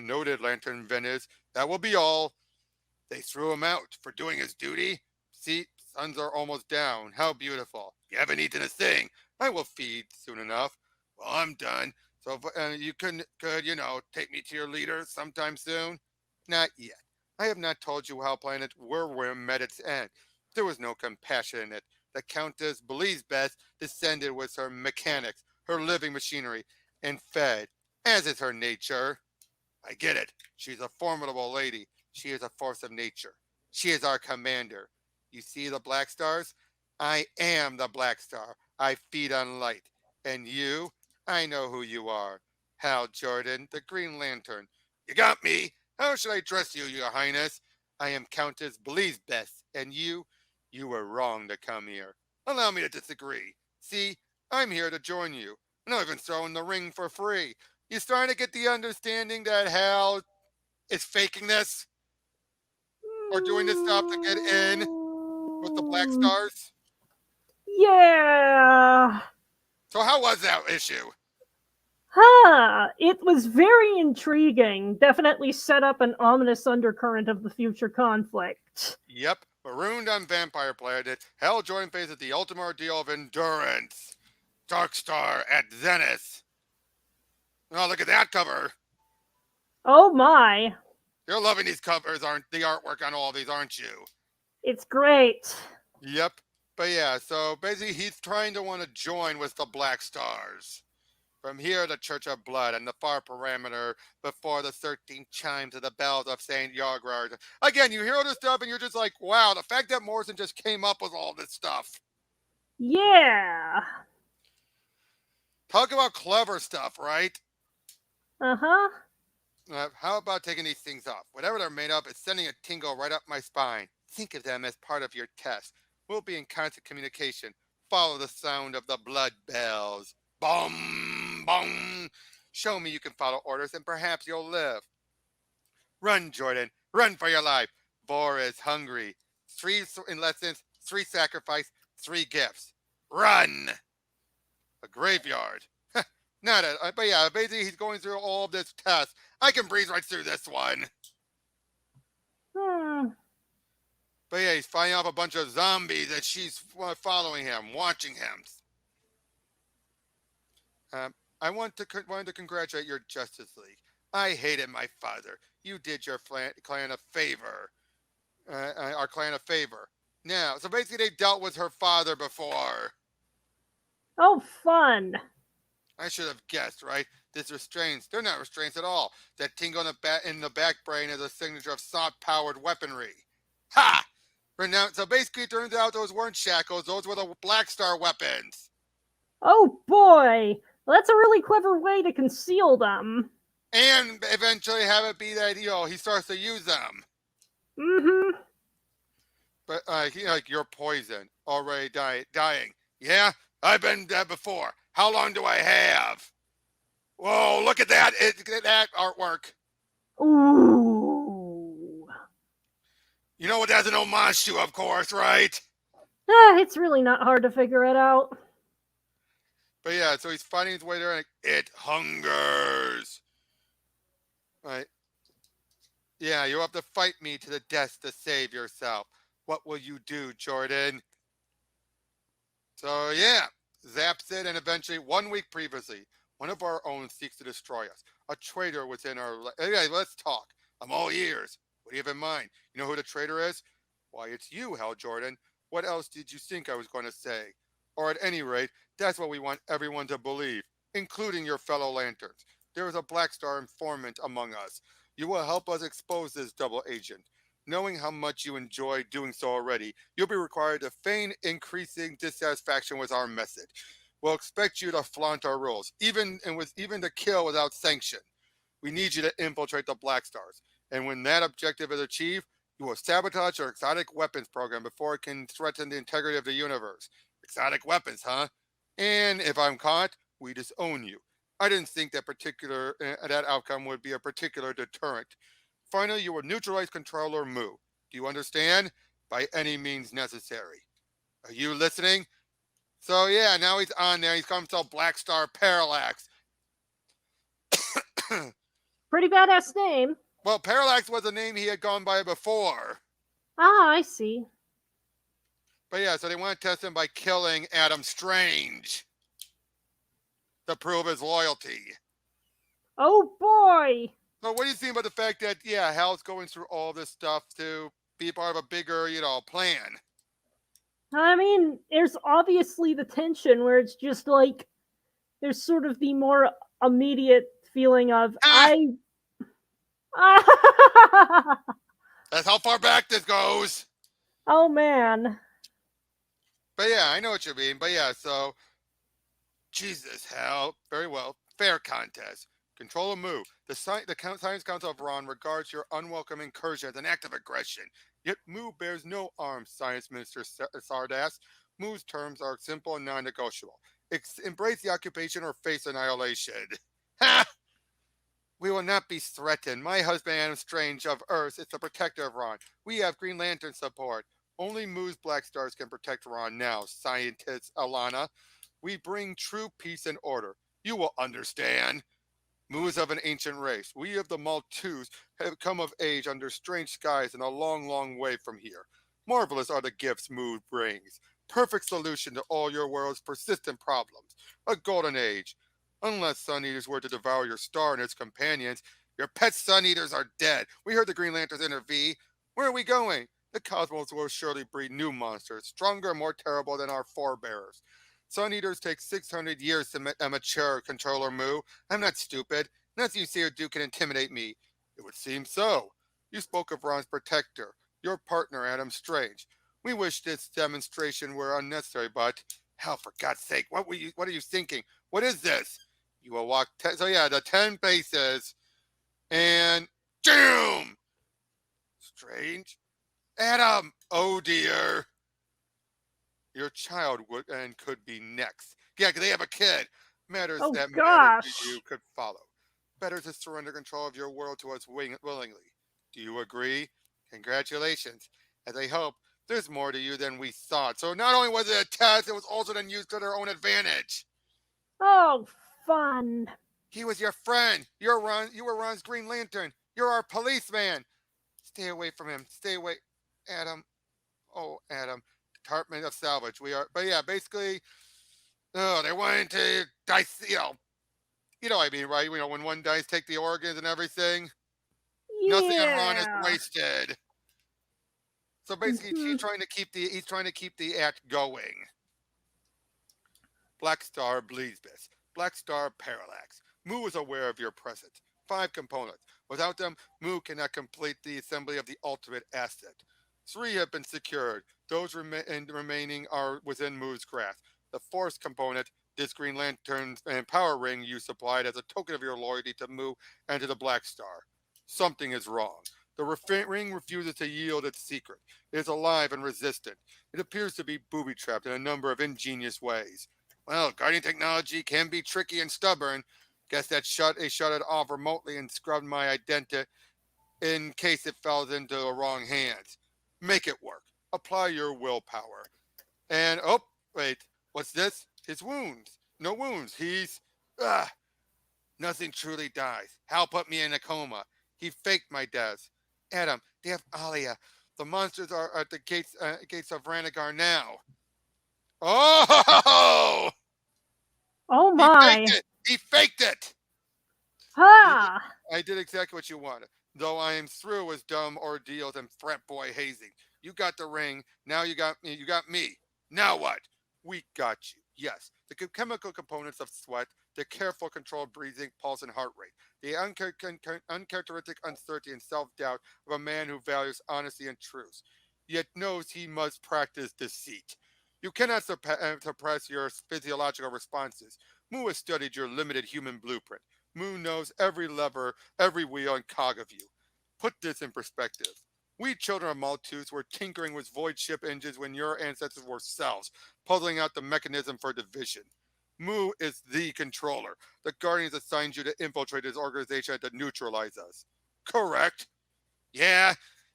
Noted, Lantern Venice. That will be all. They threw him out for doing his duty. See, suns are almost down. How beautiful. You haven't eaten a thing. I will feed soon enough. Well, I'm done. So you could, take me to your leader sometime soon? Not yet. I have not told you how planet Whirlwind met its end. There was no compassion in it. The Countess Belizbeth descended with her mechanics, her living machinery, and fed, as is her nature. I get it. She's a formidable lady. She is a force of nature. She is our commander. You see the Black Stars? I am the Black Star. I feed on light. And you? I know who you are. Hal Jordan, the Green Lantern. You got me. How should I address you, your highness? I am Countess Bleezebeth, and you? You were wrong to come here. Allow me to disagree. See, I'm here to join you. I'm not even throwing the ring for free. You starting to get the understanding that Hal is faking this? Or doing this stuff to get in with the Black Stars? Yeah. So how was that issue? It was very intriguing. Definitely set up an ominous undercurrent of the future conflict. Yep, marooned on Vampire Planet, Hal Jordan faces the ultimate ordeal of endurance. Dark Star at Zenith. Oh, look at that cover. Oh my. You're loving these covers, aren't the artwork on all these, aren't you? It's great. Yep. But yeah, so basically he's trying to want to join with the Black Stars. From here, the Church of Blood and the far parameter before the 13 chimes of the bells of St. Yargard. Again, you hear all this stuff and you're just like, wow, the fact that Morrison just came up with all this stuff. Yeah. Talk about clever stuff, right? Uh-huh. How about taking these things off? Whatever they're made of is sending a tingle right up my spine. Think of them as part of your test. We'll be in constant communication. Follow the sound of the blood bells. Boom, boom. Show me you can follow orders and perhaps you'll live. Run, Jordan. Run for your life. Vor is hungry. 3 lessons, 3 sacrifice, 3 gifts. Run. A graveyard. Not a, but yeah, basically he's going through all of this test. I can breeze right through this one. But yeah, he's fighting off a bunch of zombies and she's following him, watching him. I wanted to congratulate your Justice League. I hated my father. You did your clan a favor. Our clan a favor. Now, so basically they dealt with her father before. Oh, fun. I should have guessed, right? These restraints, they're not restraints at all. That tingle in the back brain is a signature of soft-powered weaponry. Ha! So basically it turns out those weren't shackles, those were the Black Star weapons. Oh boy. Well, that's a really clever way to conceal them. And eventually have it be that, he starts to use them. Mm-hmm. But you're poisoned, already dying. Yeah, I've been dead before. How long do I have? Whoa, look at that! That artwork. Ooh. You know what that's an homage to, of course, right? It's really not hard to figure it out. But yeah, so he's fighting his way there, and it hungers. Right? Yeah, you have to fight me to the death to save yourself. What will you do, Jordan? So yeah, zaps it, and eventually, 1 week previously, one of our own seeks to destroy us. A traitor within our... Anyway, let's talk. I'm all ears. What do you have in mind? You know who the traitor is? Why, it's you, Hal Jordan. What else did you think I was going to say? Or at any rate, that's what we want everyone to believe, including your fellow Lanterns. There is a Black Star informant among us. You will help us expose this double agent. Knowing how much you enjoy doing so already, you'll be required to feign increasing dissatisfaction with our method. We'll expect you to flaunt our rules, even to kill without sanction. We need you to infiltrate the Black Stars, and when that objective is achieved, you will sabotage our exotic weapons program before it can threaten the integrity of the universe. Exotic weapons, huh? And if I'm caught, we disown you. I didn't think that outcome would be a particular deterrent. Finally, you will neutralize Controller Mu. Do you understand? By any means necessary. Are you listening? So yeah, now he's on there. He's come to Black Star Parallax. Pretty badass name. Well, Parallax was a name he had gone by before. Ah, I see. But yeah, so they want to test him by killing Adam Strange to prove his loyalty. Oh boy. So what do you think about the fact that, yeah, Hal's going through all this stuff to be part of a bigger, plan? I mean, there's obviously the tension where it's just like, there's sort of the more immediate feeling of, That's how far back this goes. Oh man. But yeah, I know what you mean. But yeah, so Jesus, Hal. Very well. Fair contest. Controller Mu. The Science Council of Ron regards your unwelcome incursion as an act of aggression. Yet Mu bears no arms, Science Minister Sardas. Mu's terms are simple and non-negotiable. Embrace the occupation or face annihilation. Ha! We will not be threatened. My husband, Adam Strange of Earth, is the protector of Ron. We have Green Lantern support. Only Mu's Black Stars can protect Ron now, scientist Alana. We bring true peace and order. You will understand. Mu is of an ancient race. We of the Maltus have come of age under strange skies and a long, long way from here. Marvelous are the gifts Mu brings. Perfect solution to all your world's persistent problems. A golden age. Unless Sun Eaters were to devour your star and its companions, your pet Sun Eaters are dead. We heard the Green Lanterns intervene. Where are we going? The cosmos will surely breed new monsters, stronger and more terrible than our forebears. Sun Eaters take 600 years to mature, Controller Mu. I'm not stupid. Nothing you say or do can intimidate me. It would seem so. You spoke of Ron's protector, your partner, Adam Strange. We wish this demonstration were unnecessary, but... Hell, for God's sake, what are you thinking? What is this? You will walk... the 10 bases. And... Doom! Strange? Adam! Oh, dear. Your child would and could be next. Yeah, because they have a kid. Matters Oh, that matter gosh. to you could follow. Better to surrender control of your world to us willingly. Do you agree? Congratulations. As I hope, there's more to you than we thought. So not only was it a test, it was also then used to their own advantage. Oh, fun. He was your friend. You were Ron's Green Lantern. You're our policeman. Stay away from him. Stay away. Adam. Oh, Adam. Department of Salvage. We are, but yeah, basically, they wanted to dice, you know what I mean, right? You know, when one dice take the organs and everything, nothing on Ron is Yeah. wasted. So basically, he's trying to keep the act going. Black Star Bleesbis. Black Star Parallax. Mu is aware of your presence. 5 components. Without them, Mu cannot complete the assembly of the ultimate asset. 3 have been secured. Those remaining are within Mu's grasp. The 4th component, this Green Lantern and Power Ring you supplied as a token of your loyalty to Mu and to the Black Star. Something is wrong. The ring refuses to yield its secret. It is alive and resistant. It appears to be booby-trapped in a number of ingenious ways. Well, Guardian technology can be tricky and stubborn. Guess that shut it off remotely and scrubbed my identity in case it fell into the wrong hands. Make it work. Apply your willpower. And, oh, wait, what's this? His wounds. No wounds. He's, nothing truly dies. Hal put me in a coma. He faked my death. Adam, they have Alia. The monsters are at the gates of Ranagar now. Oh! Oh, He my. faked it. He faked it. Ha! I did exactly what you wanted. Though I am through with dumb ordeals and frat boy hazing. You got the ring. Now you got me. You got me. Now what? We got you. Yes. The chemical components of sweat, the careful controlled breathing, pulse, and heart rate, the uncharacteristic uncertainty and self-doubt of a man who values honesty and truth, yet knows he must practice deceit. You cannot suppress your physiological responses. Mu has studied your limited human blueprint. Mu knows every lever, every wheel, and cog of you. Put this in perspective. We children of Malthus were tinkering with void ship engines when your ancestors were cells, puzzling out the mechanism for division. Mu is the controller. The Guardians assigned you to infiltrate his organization and to neutralize us. Correct? Yeah,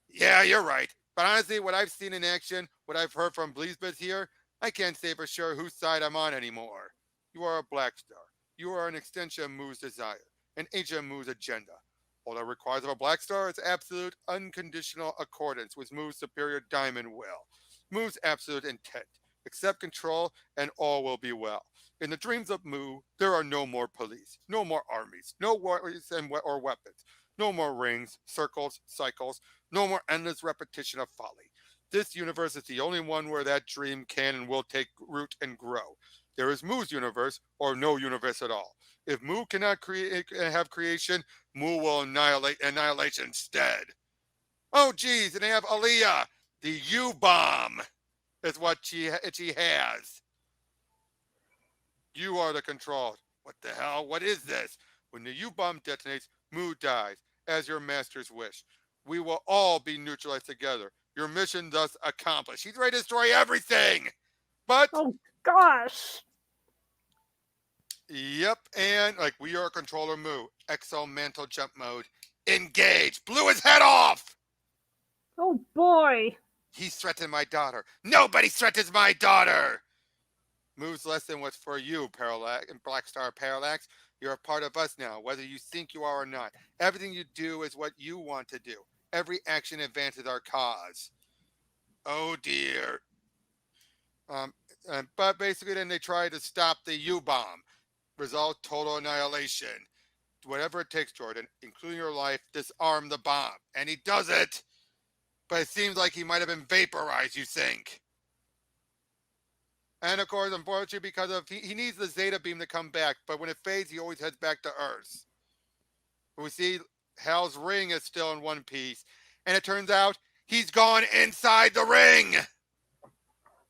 you're right. But honestly, what I've seen in action, what I've heard from Bleesbits here, I can't say for sure whose side I'm on anymore. You are a Black Star. You are an extension of Mu's desire, an agent of Mu's agenda. All that requires of a Black Star is absolute, unconditional accordance with Mu's superior diamond will. Mu's absolute intent. Accept control, and all will be well. In the dreams of Mu, there are no more police, no more armies, no wars or weapons, no more rings, circles, cycles, no more endless repetition of folly. This universe is the only one where that dream can and will take root and grow. There is Mu's universe, or no universe at all. If Mu cannot have creation, Mu will annihilate annihilation instead. Oh, geez, and they have Aliyah, the U-bomb, is what she has. You are the control. What the hell? What is this? When the U-bomb detonates, Mu dies, as your master's wish. We will all be neutralized together. Your mission thus accomplished. She's ready to destroy everything. But, Oh gosh. yep, and like we are controller Mu. Exo mantle jump mode. Engage. Blew his head off. Oh boy. He threatened my daughter. Nobody threatens my daughter. Mu's lesson was for you, Parallax and Black Star Parallax. You're a part of us now, whether you think you are or not. Everything you do is what you want to do. Every action advances our cause. Oh dear. But basically, then they try to stop the U-bomb. Result: total annihilation. Whatever it takes, Jordan, including your life, disarm the bomb. And he does it. But it seems like he might have been vaporized, you think. And of course, unfortunately, because of he needs the Zeta beam to come back, but when it fades, he always heads back to Earth. We see Hal's ring is still in one piece, and it turns out He's gone inside the ring.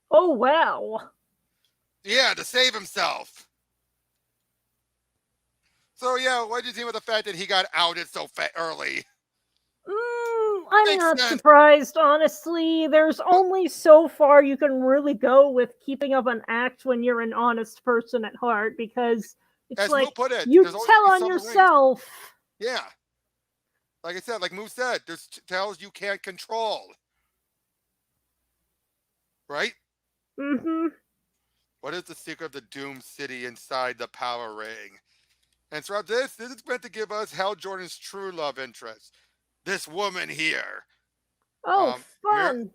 Oh wow. Yeah, to save himself. So yeah, what did you think with the fact that he got outed so early? I'm Makes not sense. surprised, honestly. There's only so far you can really go with keeping up an act when you're an honest person at heart, because it's As like Mu put it, you there's always tell be on some rings. yourself. Yeah. Like I said, like Mu said, there's tells you can't control. Right? Mm-hmm. What is the secret of the Doom City inside the Power Ring? And throughout this is meant to give us Hal Jordan's true love interest. This woman here. Oh, fun.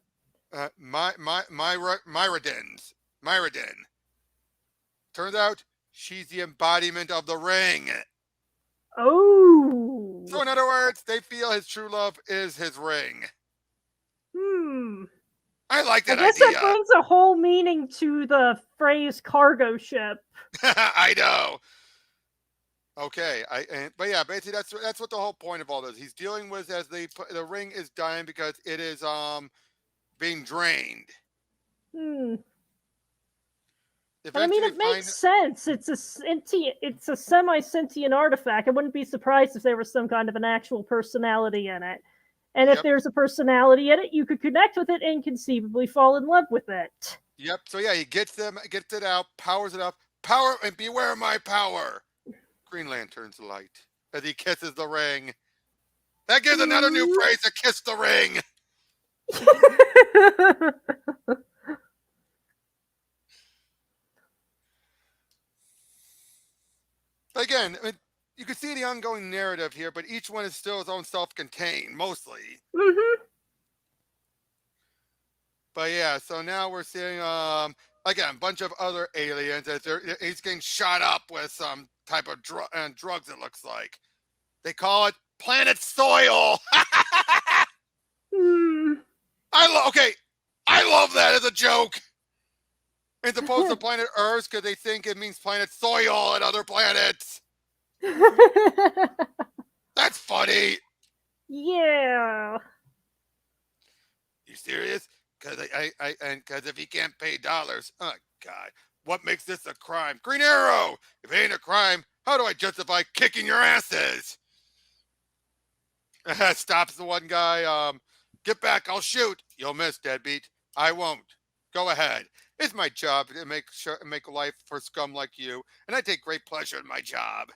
Myrodin. Turns out she's the embodiment of the ring. Oh. So in other words, they feel his true love is his ring. I like I that guess idea. that brings a whole meaning to the phrase cargo ship. I know. Okay, but yeah, basically that's what the whole point of all this. He's dealing with as the ring is dying because it is being drained. And I Eventually mean, it makes sense. It's a semi-sentient artifact. I wouldn't be surprised if there was some kind of an actual personality in it. And if Yep. there's a personality in it, you could connect with it and conceivably fall in love with it. Yep. So yeah, he gets it out, powers it up. Power and beware my power. Green Lantern's light as he kisses the ring. That gives another new phrase to kiss the ring. Again, I mean, you can see the ongoing narrative here, but each one is still its own self-contained, mostly. But yeah, so now we're seeing again a bunch of other aliens as he's getting shot up with some type of drugs. It looks like they call it planet soil. I love that as a joke. As opposed to planet Earth, because they think it means planet soil and other planets. That's funny. Yeah. You serious? Because if he can't pay dollars, oh God, what makes this a crime? Green Arrow. If it ain't a crime, how do I justify kicking your asses? Stops the one guy. Get back! I'll shoot. You'll miss, deadbeat. I won't. Go ahead. It's my job to make life for scum like you, and I take great pleasure in my job.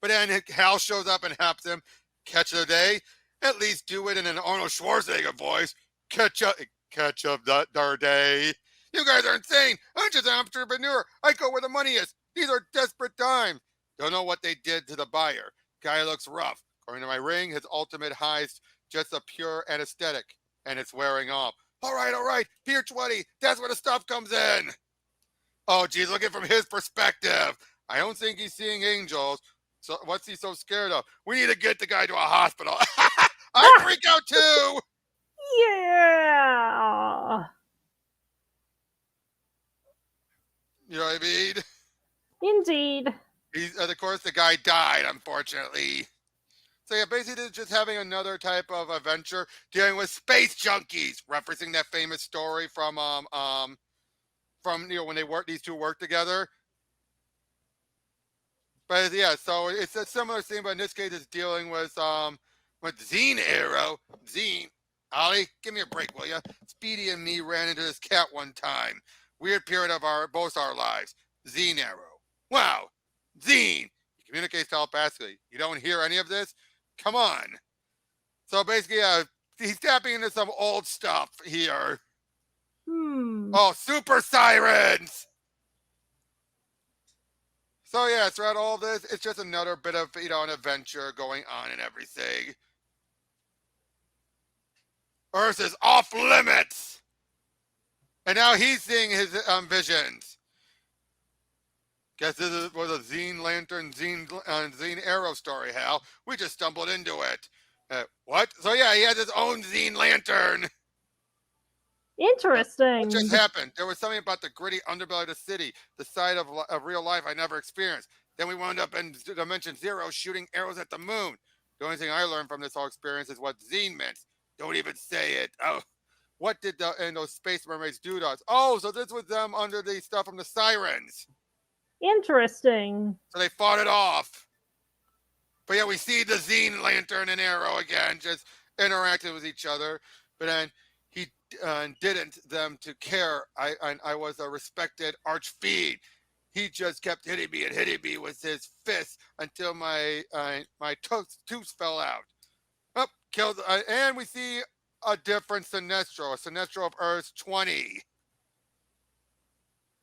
But then Hal shows up and helps him. Catch of the day? At least do it in an Arnold Schwarzenegger voice. Catch up the day. You guys are insane. I'm just an entrepreneur. I go where the money is. These are desperate times. Don't know what they did to the buyer. Guy looks rough. According to my ring, his ultimate high's just a pure anesthetic, and it's wearing off. All right. Pier 20. That's where the stuff comes in. Oh, geez, looking from his perspective. I don't think he's seeing angels. So what's he so scared of? We need to get the guy to a hospital. I freak out too. Yeah. You know what I mean? Indeed. Of course, the guy died, unfortunately. So yeah, basically just having another type of adventure dealing with space junkies, referencing that famous story from when these two worked together. But yeah, so it's a similar scene, but in this case, it's dealing with Zine Arrow. Zine, Ollie, give me a break, will ya? Speedy and me ran into this cat one time. Weird period of both our lives. Zine Arrow. Wow, Zine. He communicates telepathically. You don't hear any of this? Come on. So basically, he's tapping into some old stuff here. Oh, super sirens! So yeah, throughout all this, it's just another bit of, an adventure going on and everything. Earth is off limits! And now he's seeing his visions. Guess this was a Zine Lantern, Zine Arrow story, Hal. We just stumbled into it. What? So yeah, he has his own Zine Lantern. Interesting. What just happened? There was something about the gritty underbelly of the city, the side of real life I never experienced. Then we wound up in Dimension Zero shooting arrows at the moon. The only thing I learned from this whole experience is what Zine meant. Don't even say it. Oh, what did those space mermaids do to us? Oh, so this was them under the stuff from the sirens. Interesting. So they fought it off. But yeah, we see the Zine Lantern and Arrow again, just interacting with each other. But then he didn't them to care. I was a respected archfiend. He just kept hitting me with his fists until my tooth fell out. Oh, killed. And we see a different Sinestro, a Sinestro of Earth 20.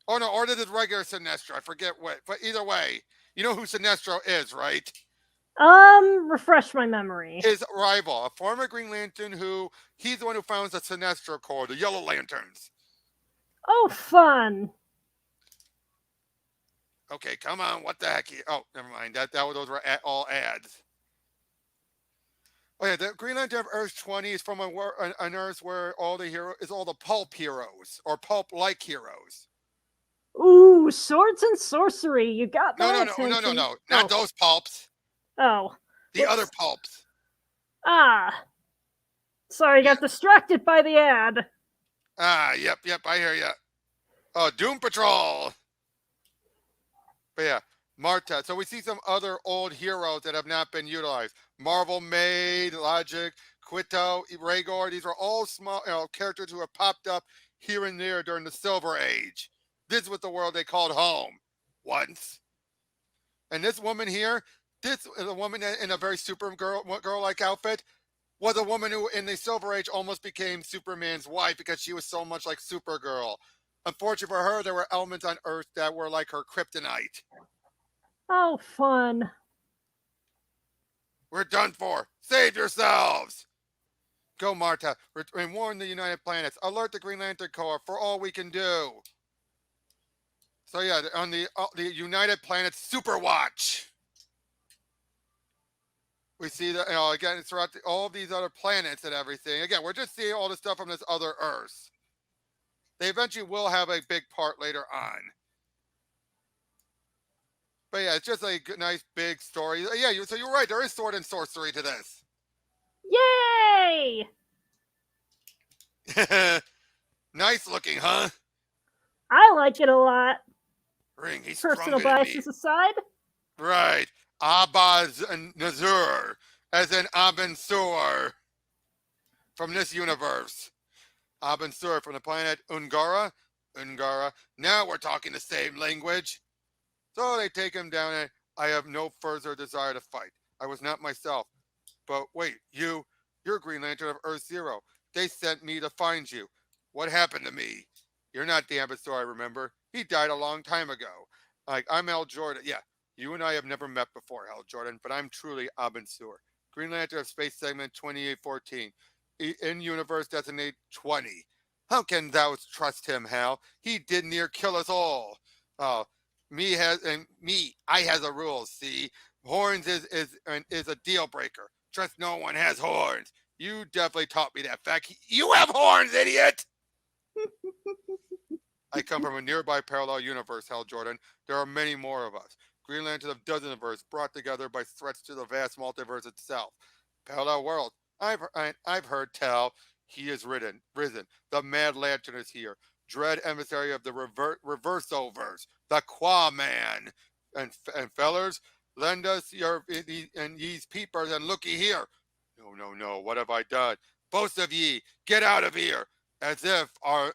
Oh no, or this is regular Sinestro. I forget what. But either way, you know who Sinestro is, right? Refresh my memory. His rival, a former Green Lantern he's the one who founds the Sinestro Corps, the Yellow Lanterns. Oh, fun. Okay, come on, what the heck? Oh, never mind. Those were all ads. Oh yeah, the Green Lantern of Earth 20 is from an Earth where all the pulp heroes or pulp-like heroes. Ooh, swords and sorcery. You got my attention. No, not those pulps. Oh. The other pulps. Ah. Sorry, got distracted by the ad. Ah, yep, I hear ya. Oh, Doom Patrol. But yeah, Marta. So we see some other old heroes that have not been utilized. Marvel Maid, Logic, Quito, Rhaegar. These are all small characters who have popped up here and there during the Silver Age. This was the world they called home once. And this woman here, this is a woman in a very girl-like outfit, was a woman who in the Silver Age almost became Superman's wife because she was so much like Supergirl. Unfortunately for her, there were elements on Earth that were like her kryptonite. Oh, fun. We're done for. Save yourselves. Go, Marta, and warn the United Planets. Alert the Green Lantern Corps for all we can do. So yeah, on the United Planets Super Watch, we see that again throughout all of these other planets and everything. Again, we're just seeing all the stuff from this other Earth. They eventually will have a big part later on. But yeah, it's just a nice big story. Yeah, so you're right. There is sword and sorcery to this. Yay! Nice looking, huh? I like it a lot. Ring, he's Personal biases aside. Right. Abaz and Nazur, as in Abin Sur from this universe. Abin Sur from the planet Ungara. Now we're talking the same language. So they take him down and I have no further desire to fight. I was not myself. But wait, you're Green Lantern of Earth Zero. They sent me to find you. What happened to me? You're not the Ambassador I remember. He died a long time ago. I'm Hal Jordan. Yeah, you and I have never met before, Hal Jordan, but I'm truly Abin Sur. Green Lantern of Space Segment 2814. In universe designate 20. How can thou trust him, Hal? He did near kill us all. I has a rule, see? Horns is a deal breaker. Trust no one has horns. You definitely taught me that fact. You have horns, idiot! I come from a nearby parallel universe, Hal Jordan. There are many more of us. Green Lanterns of dozens of Earths brought together by threats to the vast multiverse itself. Parallel world. I've heard tell. He is risen. The Mad Lantern is here. Dread emissary of the Reverso-verse. The Qua Man. and fellers, lend us your and ye's peepers and looky here. No, no, no. What have I done? Both of ye, get out of here. As if our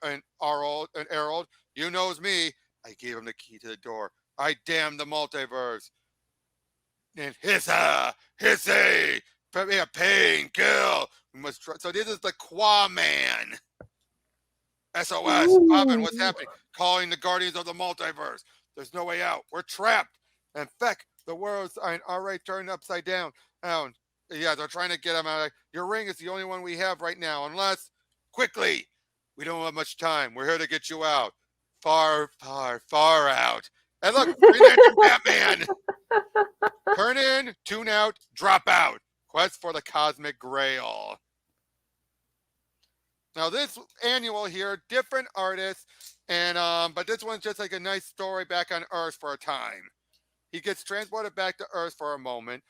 herald, you knows me. I gave him the key to the door. I damn the multiverse. And hissy, put me a pain, kill. We must try. So this is the Quaman. SOS. Bobbin, what's Ooh. happening? Calling the Guardians of the Multiverse. There's no way out. We're trapped. In fact, the world's already turned upside down. Yeah, they're trying to get him out. Your ring is the only one we have right now. Unless, quickly, we don't have much time. We're here to get you out. Far, far, far out. And look, Green Lantern Batman. Turn in, tune out, drop out. Quest for the Cosmic Grail. Now this annual here, different artists, and but this one's just like a nice story back on Earth for a time. He gets transported back to Earth for a moment,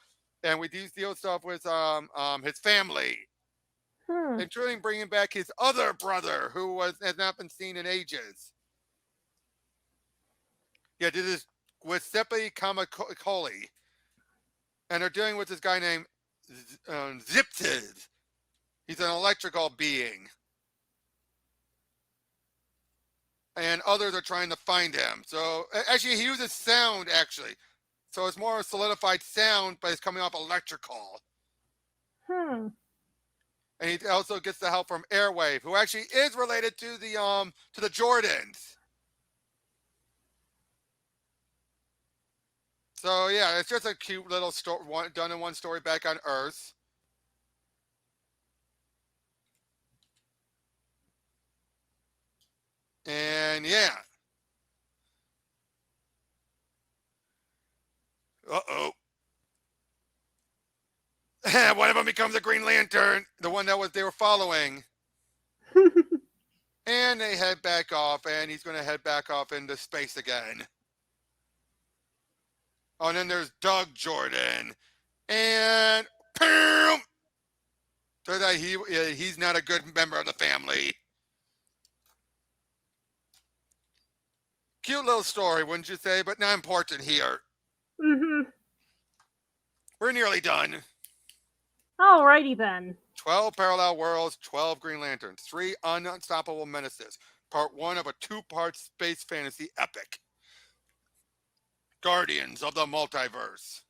and we deal stuff with his family, including bringing back his other brother who has not been seen in ages. Yeah, this is with Seppi Kamakoli, and they're dealing with this guy named Ziptiz. He's an electrical being. And others are trying to find him. So actually, he uses sound actually, so it's more a solidified sound, but it's coming off electrical. And he also gets the help from Airwave, who actually is related to the Jordans. So yeah, it's just a cute little story, done in one story back on Earth. And yeah. Uh-oh. One of them becomes a Green Lantern, the one that they were following. And they head back off, and he's going to head back off into space again. Oh, and then there's Doug Jordan. And boom! So that he's not a good member of the family. Cute little story, wouldn't you say? But not important here. We're nearly done. Alrighty then. 12 parallel worlds, 12 Green Lanterns, 3 unstoppable menaces. Part 1 of a 2-part space fantasy epic. Guardians of the Multiverse.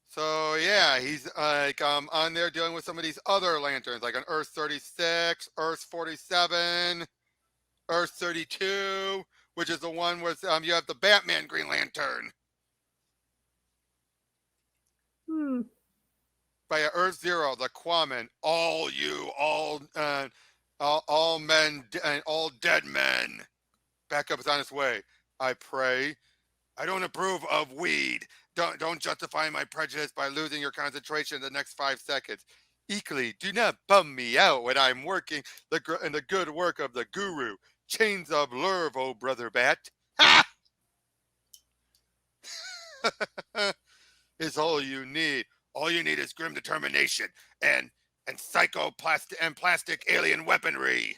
So yeah, he's like on there dealing with some of these other lanterns, like on Earth 36, Earth 47, Earth 32, which is the one with you have the Batman Green Lantern. By Earth Zero, the Quaman, all men and all dead men. Backup is on its way. I pray. I don't approve of weed. Don't justify my prejudice by losing your concentration in the next 5 seconds. Equally, do not bum me out when I'm working in the good work of the guru. Chains of Lurv, oh brother bat. Ha! Is all you need. All you need is grim determination and plastic alien weaponry.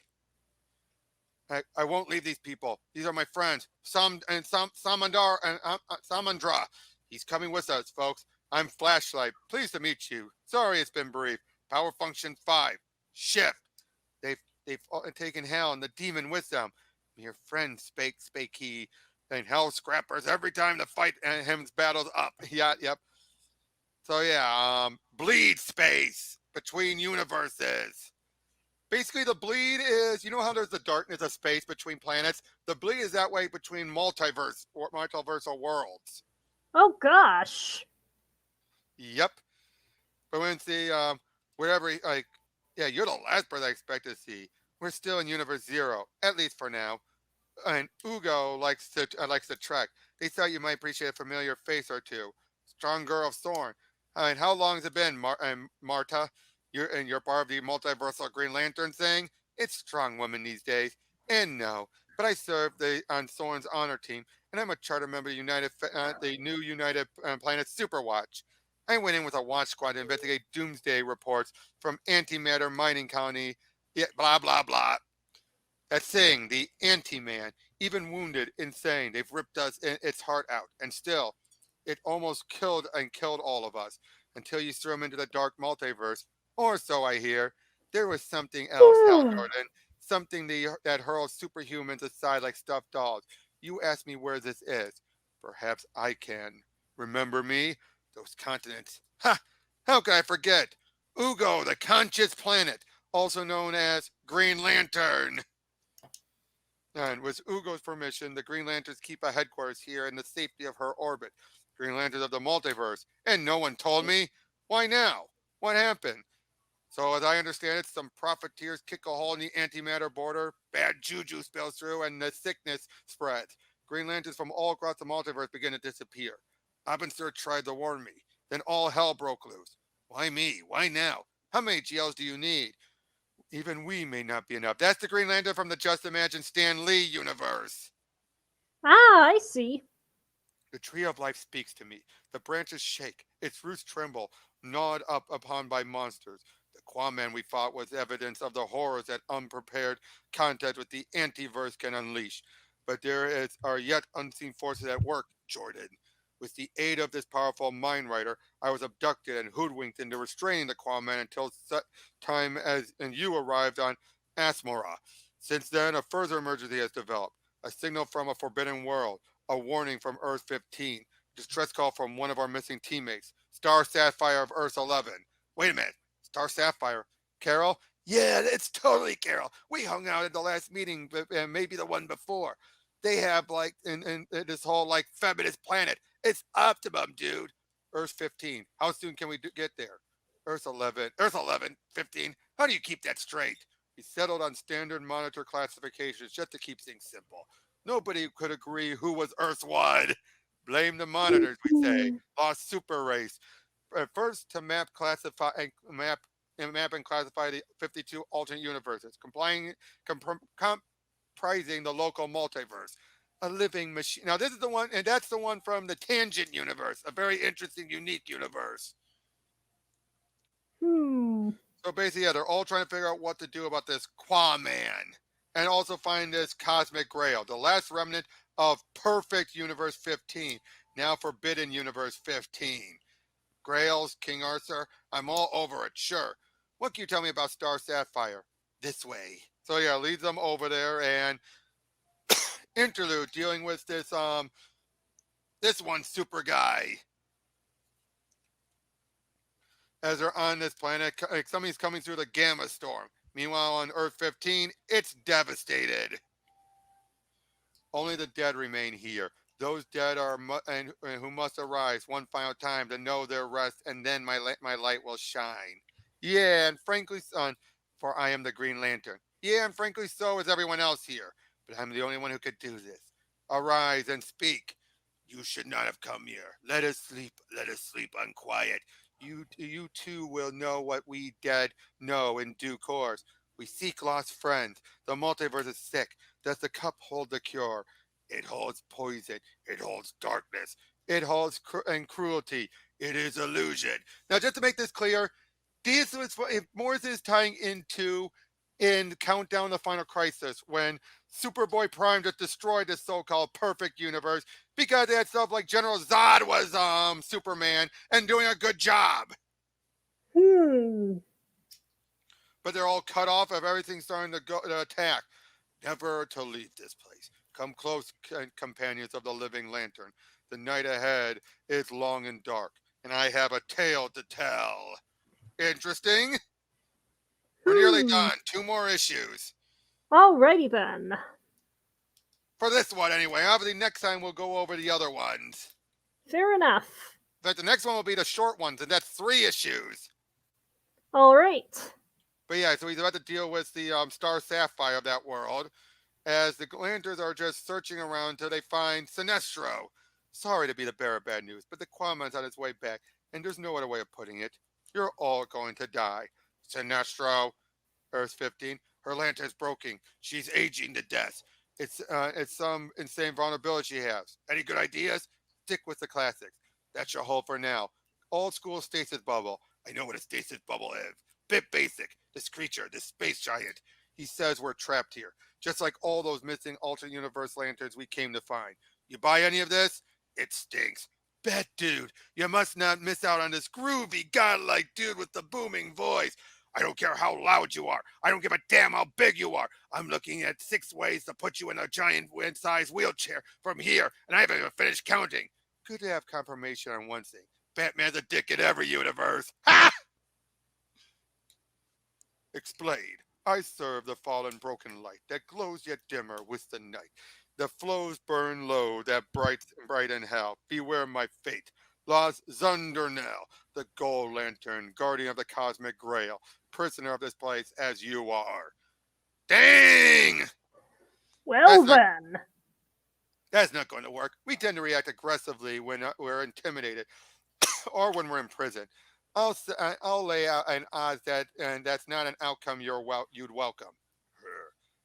I won't leave these people. These are my friends. Samandar and Samandra. He's coming with us, folks. I'm Flashlight. Pleased to meet you. Sorry it's been brief. Power function 5. Shift. They've taken Hal and the demon with them. Your friend spake he. And Hell scrappers every time the fight and him's battles up. Yeah, yep. So yeah, bleed space between universes. Basically, the bleed is, you know how there's the darkness of space between planets? The bleed is that way between multiversal worlds. Oh gosh. Yep. But when the whatever, like, yeah, you're the last person I expect to see. We're still in Universe Zero, at least for now. And Ugo likes to trek. They thought you might appreciate a familiar face or two. Strong girl of Thorn. I mean, how long has it been, Marta? You're part of the multiversal Green Lantern thing? It's strong woman these days. And no, but I serve on Thorn's honor team, and I'm a charter member of the new United Planets Superwatch. I went in with a watch squad to investigate doomsday reports from antimatter mining colony. Yeah, blah blah blah. That thing, the Anti-Man, even wounded, insane. They've ripped its heart out, and still, it almost killed all of us until you threw him into the dark multiverse, or so I hear. There was something else, Hal Jordan, something that hurls superhumans aside like stuffed dolls. You ask me where this is. Perhaps I can. Remember me? Those continents. Ha! How could I forget? Ugo, the conscious planet, also known as Green Lantern. And with Ugo's permission, the Green Lanterns keep a headquarters here in the safety of her orbit. Green Lanterns of the multiverse. And no one told me? Why now? What happened? So as I understand it, some profiteers kick a hole in the antimatter border, bad juju spills through, and the sickness spreads. Green Lanterns from all across the multiverse begin to disappear. Abensur tried to warn me. Then all hell broke loose. Why me? Why now? How many GLs do you need? Even we may not be enough. That's the Green Lantern from the Just Imagine Stan Lee universe. Ah, I see. The tree of life speaks to me. The branches shake, its roots tremble, gnawed up upon by monsters. The Quaman we fought was evidence of the horrors that unprepared contact with the antiverse can unleash. But are yet unseen forces at work, Jordan. With the aid of this powerful mind writer, I was abducted and hoodwinked into restraining the Quaman until such time as and you arrived on Asmora. Since then, a further emergency has developed. A signal from a forbidden world. A warning from Earth 15. Distress call from one of our missing teammates. Star Sapphire of Earth 11. Wait a minute. Star Sapphire? Carol? Yeah, it's totally Carol. We hung out at the last meeting, and maybe the one before. They have, like, in this whole, like, feminist planet. It's optimum, dude. Earth 15. How soon can we get there? Earth 11. Earth 11. 15. How do you keep that straight? We settled on standard monitor classifications just to keep things simple. Nobody could agree who was Earth 1. Blame the monitors, we say. Lost super race. First to map, classify, map and classify the 52 alternate universes, comprising the local multiverse. A living machine. Now, this is the one, and that's the one from the Tangent universe, a very interesting, unique universe. So basically, yeah, they're all trying to figure out what to do about this Quaman. And also find this Cosmic Grail, the last remnant of Perfect Universe 15, now Forbidden Universe 15. Grails, King Arthur, I'm all over it, sure. What can you tell me about Star Sapphire? This way. So yeah, leads them over there, and interlude dealing with this one super guy. As they're on this planet, somebody's coming through the Gamma Storm. Meanwhile, on Earth 15, it's devastated. Only the dead remain here. Those dead are and who must arise one final time to know their rest, and then my light will shine. Yeah, and frankly, son, for I am the Green Lantern. Yeah, and frankly, so is everyone else here. But I'm the only one who could do this. Arise and speak. You should not have come here. Let us sleep. Let us sleep unquiet. You too will know what we dead know in due course. We seek lost friends. The multiverse is sick. Does the cup hold the cure? It holds poison. It holds darkness. It holds cruelty. It is illusion. Now, just to make this clear, this was if Morrison is tying into in Countdown the Final Crisis when Superboy Prime just destroyed this so-called perfect universe because they had stuff like General Zod was Superman and doing a good job. But they're all cut off of everything starting to attack. Never to leave this place. Come close, companions of the living lantern. The night ahead is long and dark, and I have a tale to tell. Interesting? We're nearly done. 2 more issues. Alrighty then. For this one, anyway. Obviously, next time we'll go over the other ones. Fair enough. In fact, the next one will be the short ones, and that's 3 issues. Alright. But yeah, so he's about to deal with the Star Sapphire of that world, as the Lanterns are just searching around until they find Sinestro. Sorry to be the bearer of bad news, but the Quaman's on its way back, and there's no other way of putting it. You're all going to die. Sinestro, Earth 15, her lantern's broken. She's aging to death. It's some insane vulnerability she has. Any good ideas? Stick with the classics. That's your hold for now. Old school stasis bubble. I know what a stasis bubble is. Bit basic. This creature, this space giant. He says we're trapped here. just like all those missing alternate universe lanterns we came to find. You buy any of this? It stinks. Bet, dude, you must not miss out on this groovy, godlike dude with the booming voice. I don't care how loud you are. I don't give a damn how big you are. I'm looking at 6 ways to put you in a giant wind-sized wheelchair from here, and I haven't even finished counting. Good to have confirmation on one thing. Batman's a dick in every universe. Ha! Explain. I serve the fallen broken light that glows yet dimmer with the night. The flows burn low that bright in hell. Beware my fate. Las Zundernell, the gold lantern, guardian of the cosmic grail, prisoner of this place as you are. Dang! Well That's then. That's not going to work. We tend to react aggressively when we're intimidated or when we're in prison. I'll lay out an odds that and that's not an outcome you'd welcome.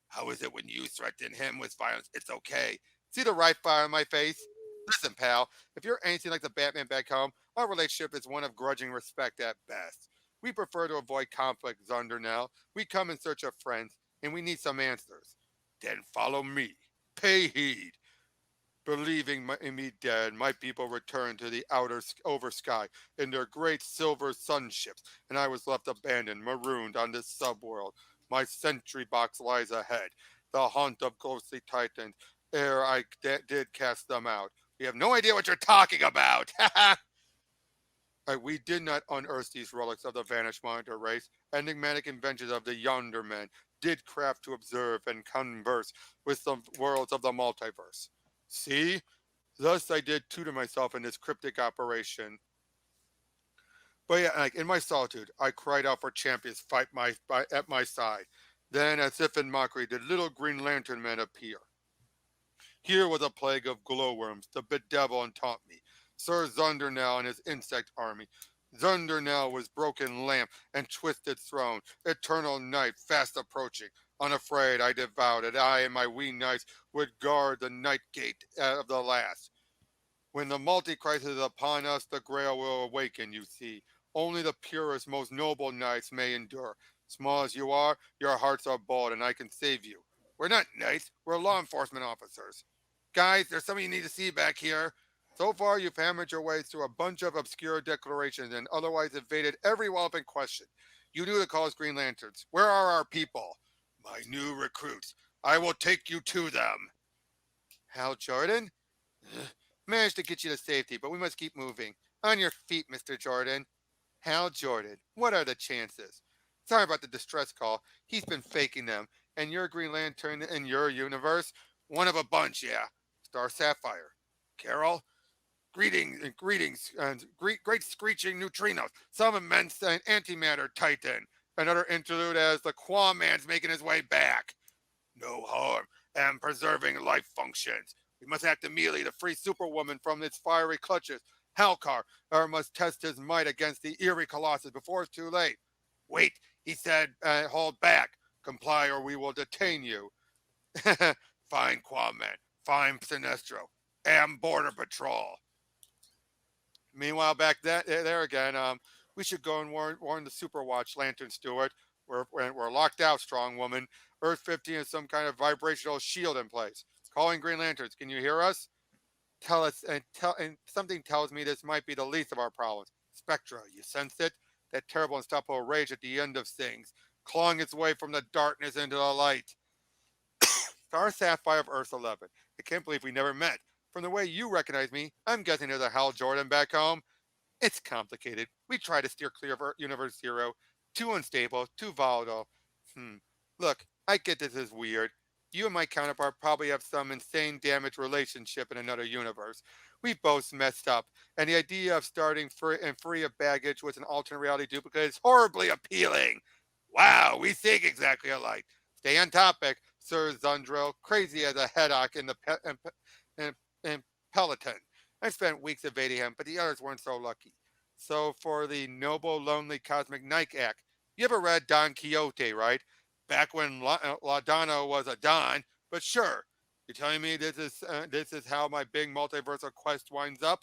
How is it when you threaten him with violence? It's okay. See the right fire on my face? Listen, pal, if you're anything like the Batman back home, our relationship is one of grudging respect at best. We prefer to avoid conflict, Zundernell. We come in search of friends, and we need some answers. Then follow me. Pay heed. Believing in me dead, my people returned to the over sky in their great silver sun ships, and I was left abandoned, marooned on this subworld. My sentry box lies ahead, the haunt of ghostly titans, ere I did cast them out. We have no idea what you're talking about! We did not unearth these relics of the vanished monitor race. Enigmatic inventions of the Yonder Men did craft to observe and converse with the worlds of the multiverse. See? Thus I did tutor myself in this cryptic operation. But yeah, like in my solitude, I cried out for champions at my side. Then, as if in mockery, did little Green Lantern men appear. Here was a plague of glowworms to bedevil and taunt me. Sir Zundernell and his insect army. Zundernell was broken lamp and twisted throne, eternal night fast approaching. Unafraid, I devowed it. I and my wee knights would guard the night gate of the last. When the multi-crisis is upon us, the grail will awaken, you see. Only the purest, most noble knights may endure. Small as you are, your hearts are bold, and I can save you. We're not knights, we're law enforcement officers. Guys, there's something you need to see back here. So far, you've hammered your way through a bunch of obscure declarations and otherwise evaded every relevant question. You knew to call us Green Lanterns. Where are our people? My new recruits. I will take you to them. Hal Jordan? Managed to get you to safety, but we must keep moving. On your feet, Mr. Jordan. Hal Jordan. What are the chances? Sorry about the distress call. He's been faking them. And you're a Green Lantern in your universe? One of a bunch, yeah. Star Sapphire. Carol? Greetings, great screeching neutrinos. Some immense antimatter titan. Another interlude as the Quaman's making his way back. No harm, and preserving life functions. We must act immediately to free Superwoman from its fiery clutches. Halkar must test his might against the eerie Colossus before it's too late. Wait, he said, hold back. Comply or we will detain you. Fine, Quaman. Fine, Sinestro. And Border Patrol. Meanwhile, back there again, we should go and warn the Superwatch Lantern Steward. We're locked out, strong woman. Earth 15 has some kind of vibrational shield in place. Calling Green Lanterns. Can you hear us? Tell us, and something tells me this might be the least of our problems. Spectra, you sense it? That terrible unstoppable rage at the end of things, clawing its way from the darkness into the light. Star Sapphire of Earth 11. I can't believe we never met. From the way you recognize me, I'm guessing there's a Hal Jordan back home. It's complicated. We try to steer clear of Universe Zero. Too unstable, too volatile. Look, I get this is weird. You and my counterpart probably have some insane damaged relationship in another universe. We both messed up, and the idea of starting free of baggage with an alternate reality duplicate is horribly appealing. Wow, we think exactly alike. Stay on topic, Sir Zundrell, crazy as a headlock in Peloton. I spent weeks evading him, but the others weren't so lucky. So for the noble, lonely cosmic Nike act, you ever read Don Quixote, right? Back when Ladano was a Don, but sure. You're telling me this is how my big multiversal quest winds up?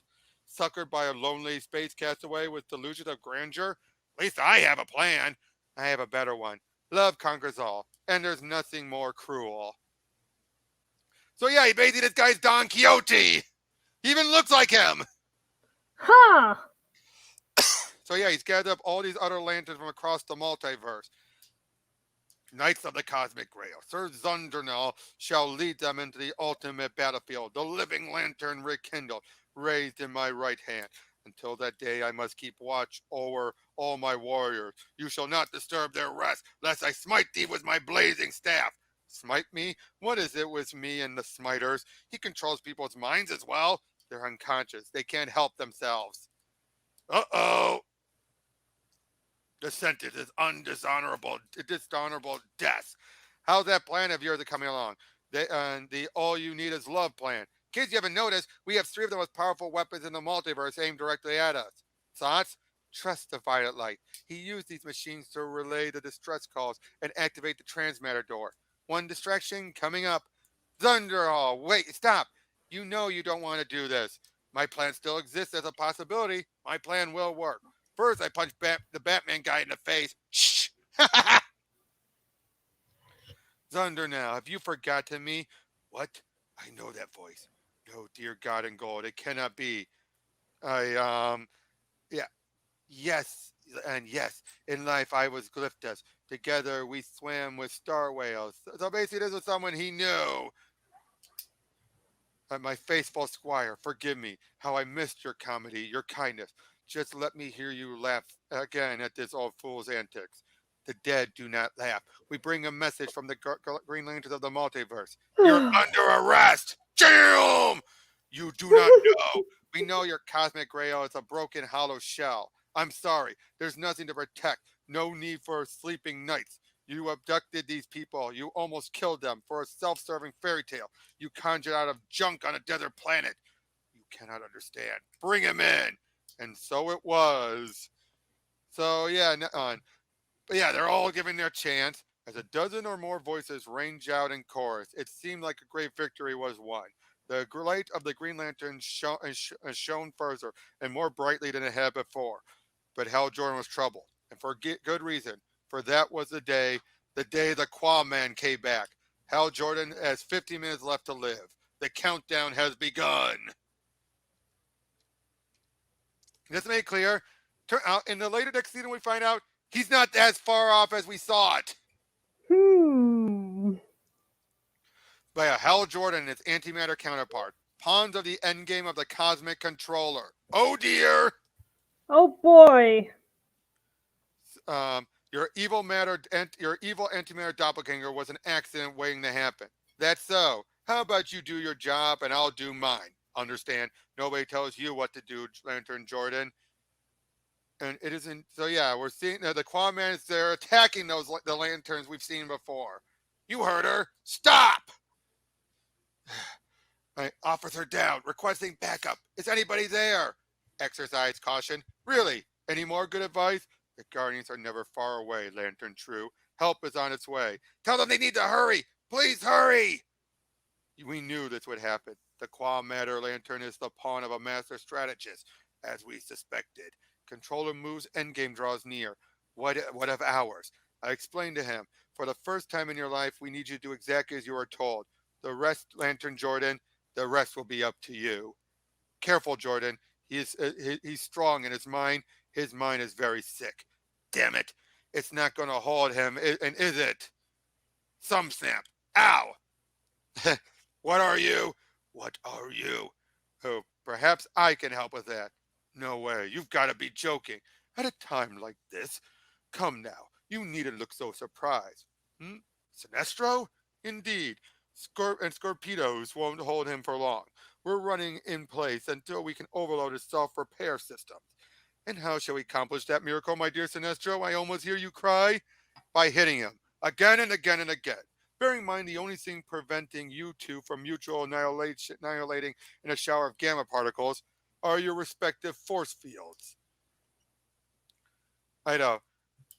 Suckered by a lonely space castaway with delusions of grandeur? At least I have a plan. I have a better one. Love conquers all, and there's nothing more cruel. So yeah, he basically this guy's Don Quixote. He even looks like him. Huh. So yeah, he's gathered up all these other lanterns from across the multiverse. Knights of the Cosmic Grail. Sir Zundernal shall lead them into the ultimate battlefield. The living lantern rekindled, raised in my right hand. Until that day, I must keep watch over all my warriors. You shall not disturb their rest, lest I smite thee with my blazing staff. Smite me? What is it with me and the smiters? He controls people's minds as well. They're unconscious. They can't help themselves. Uh-oh. The sentence is dishonorable death. How's that plan of yours coming along? The all you need is love plan. Kids, you haven't noticed, we have three of the most powerful weapons in the multiverse aimed directly at us. Thoughts? Trust the violet light. He used these machines to relay the distress calls and activate the transmitter door. One distraction coming up. Thunderhall, wait, stop. You know you don't want to do this. My plan still exists as a possibility. My plan will work. First, I punched the Batman guy in the face. Shh! Thunder now, have you forgotten me? What? I know that voice. No, dear God and gold, it cannot be. Yeah, yes, and yes. In life, I was Glyptus. Together, we swam with star whales. So basically, this was someone he knew. My faithful squire, forgive me, how I missed your comedy, your kindness. Just let me hear you laugh again at this old fool's antics. The dead do not laugh. We bring a message from the Green Lanterns of the multiverse. You're under arrest! Damn! You do not know. We know your cosmic grail is a broken, hollow shell. I'm sorry. There's nothing to protect. No need for sleeping nights. You abducted these people. You almost killed them for a self-serving fairy tale you conjured out of junk on a desert planet. You cannot understand. Bring him in. And so it was. So yeah, but yeah, they're all giving their chance. As a dozen or more voices range out in chorus, it seemed like a great victory was won. The light of the Green Lantern shone further and more brightly than it had before. But Hal Jordan was troubled, and for good reason. For that was the day the Quaman came back. Hal Jordan has 50 minutes left to live. The countdown has begun. Just to make it clear, turn out in the later next season we find out he's not as far off as we saw it. By a Hal Jordan and its antimatter counterpart, pawns of the endgame of the cosmic controller. Oh dear! Oh boy. Your evil antimatter doppelganger was an accident waiting to happen. That's so. How about you do your job and I'll do mine? Understand? Nobody tells you what to do, Lantern Jordan. And it isn't. So yeah, we're seeing the Quaman is there attacking the lanterns we've seen before. You heard her. Stop. Officer down, requesting backup. Is anybody there? Exercise caution. Really? Any more good advice? The Guardians are never far away, Lantern True. Help is on its way. Tell them they need to hurry. Please hurry. We knew this would happen. The Quamatter Lantern is the pawn of a master strategist, as we suspected. Controller moves, endgame draws near. What of ours? I explained to him. For the first time in your life, we need you to do exactly as you are told. The rest, Lantern Jordan, the rest will be up to you. Careful, Jordan. He's strong in his mind. His mind is very sick. Damn it. It's not going to hold him, and is it? Some snap. Ow! What are you? What are you? Oh, perhaps I can help with that. No way. You've got to be joking. At a time like this. Come now. You needn't look so surprised. Sinestro? Indeed. Scorpedos won't hold him for long. We're running in place until we can overload his self-repair systems. And how shall we accomplish that miracle, my dear Sinestro? I almost hear you cry. By hitting him. Again and again and again. Bearing in mind the only thing preventing you two from mutual annihilating in a shower of gamma particles are your respective force fields. I know.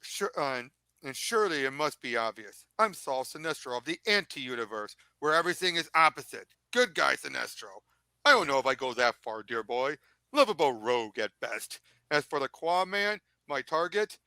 Sure, and surely it must be obvious. I'm Saul Sinestro of the anti-universe, where everything is opposite. Good guy, Sinestro. I don't know if I go that far, dear boy. Livable rogue at best. As for the Quaman, my target,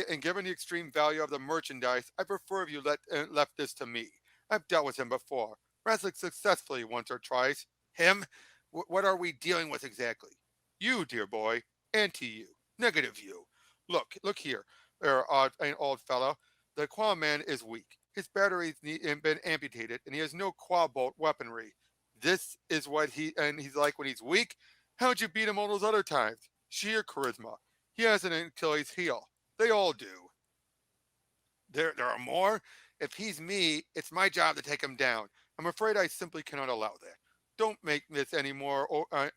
and given the extreme value of the merchandise, I prefer if you left this to me. I've dealt with him before. wrestling successfully once or twice. Him? What are we dealing with exactly? You, dear boy, anti-you, negative you. Look here, an old fellow. The Qua man is weak. His batteries been amputated, and he has no Qua bolt weaponry. This is what he's like when he's weak. How'd you beat him all those other times? Sheer charisma. He has an Achilles heel. They all do. There are more? If he's me, it's my job to take him down. I'm afraid I simply cannot allow that. Don't make this any more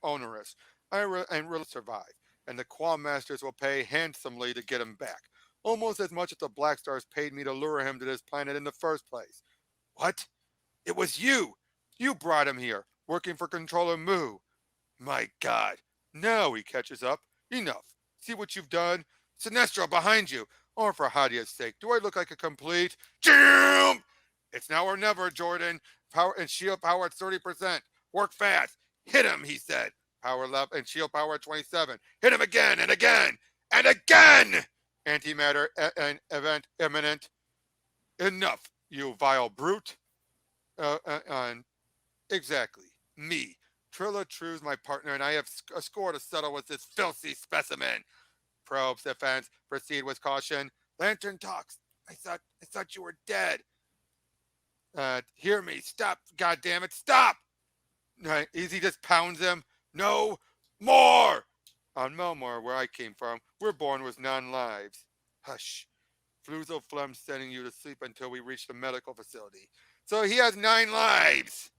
onerous. And really survive, and the Qua Masters will pay handsomely to get him back. Almost as much as the Black Stars paid me to lure him to this planet in the first place. What? It was you! You brought him here, working for Controller Mu. My God. Now he catches up. Enough. See what you've done? Sinestro, behind you! Or for Hadia's sake, do I look like a complete? Jam! It's now or never, Jordan. Power and shield power at 30%. Work fast! Hit him, he said. Power left and shield power at 27. Hit him again and again and again! Antimatter event imminent. Enough, you vile brute. Exactly. Me. Trilla True's my partner, and I have a score to settle with this filthy specimen. Probes defense. Proceed with caution. Lantern talks. I thought you were dead. Hear me. Stop. God damn it. Stop. Easy just pounds him. No more! On Melmore, where I came from, we're born with 9 lives. Hush. Fluzo Flem's sending you to sleep until we reach the medical facility. So he has 9 lives.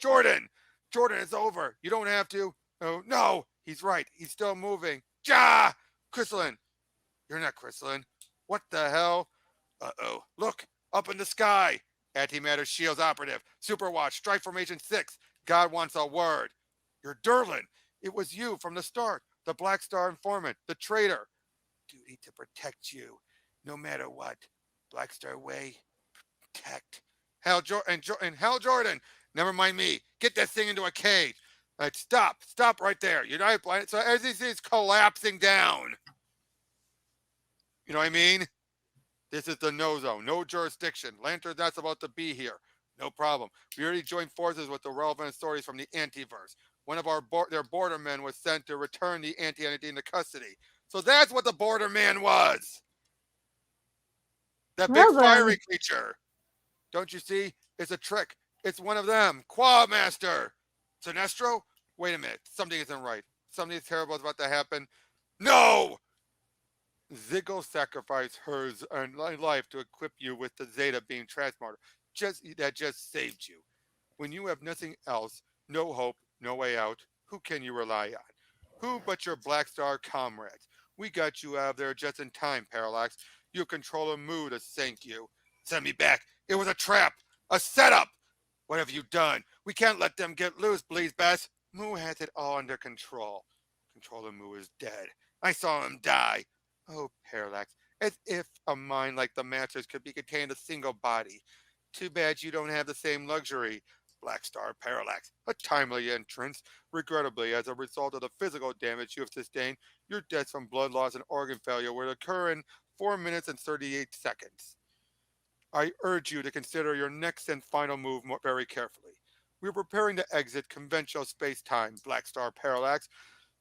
Jordan, it's over. You don't have to. Oh, no, he's right. He's still moving. Ja! Chrysalin. You're not Chrysalin. What the hell? Uh-oh. Look, up in the sky. Antimatter Shields operative. Superwatch, Strike Formation 6. God wants a word. You're Durlin. It was you from the start. The Black Star informant. The traitor. Duty to protect you. No matter what. Black Star way. Protect. Hal Jordan. Never mind me. Get that thing into a cage. Stop right there. United Planet. So as this is collapsing down. You know what I mean? This is the no zone. No jurisdiction. Lantern's not supposed to be here. No problem. We already joined forces with the relevant authorities from the Antiverse. One of their border men was sent to return the anti-entity into custody. So that's what the border man was. That big fiery creature. Don't you see? It's a trick. It's one of them. Qua Master. Sinestro? Wait a minute. Something isn't right. Something terrible is about to happen. No! Ziggle sacrificed hers life to equip you with the Zeta beam transporter. That just saved you. When you have nothing else, no hope, no way out, who can you rely on? Who but your Black Star comrades? We got you out of there just in time, Parallax. Your controller Mu to sink you. Send me back. It was a trap. A setup. What have you done? We can't let them get loose, please, Bess. Mu has it all under control. Controller Mu is dead. I saw him die. Oh, Parallax. As if a mind like the Master's could be contained in a single body. Too bad you don't have the same luxury. Black Star Parallax. A timely entrance. Regrettably, as a result of the physical damage you have sustained, your deaths from blood loss and organ failure will occur in 4 minutes and 38 seconds. I urge you to consider your next and final move very carefully. We are preparing to exit conventional space-time, Black Star Parallax.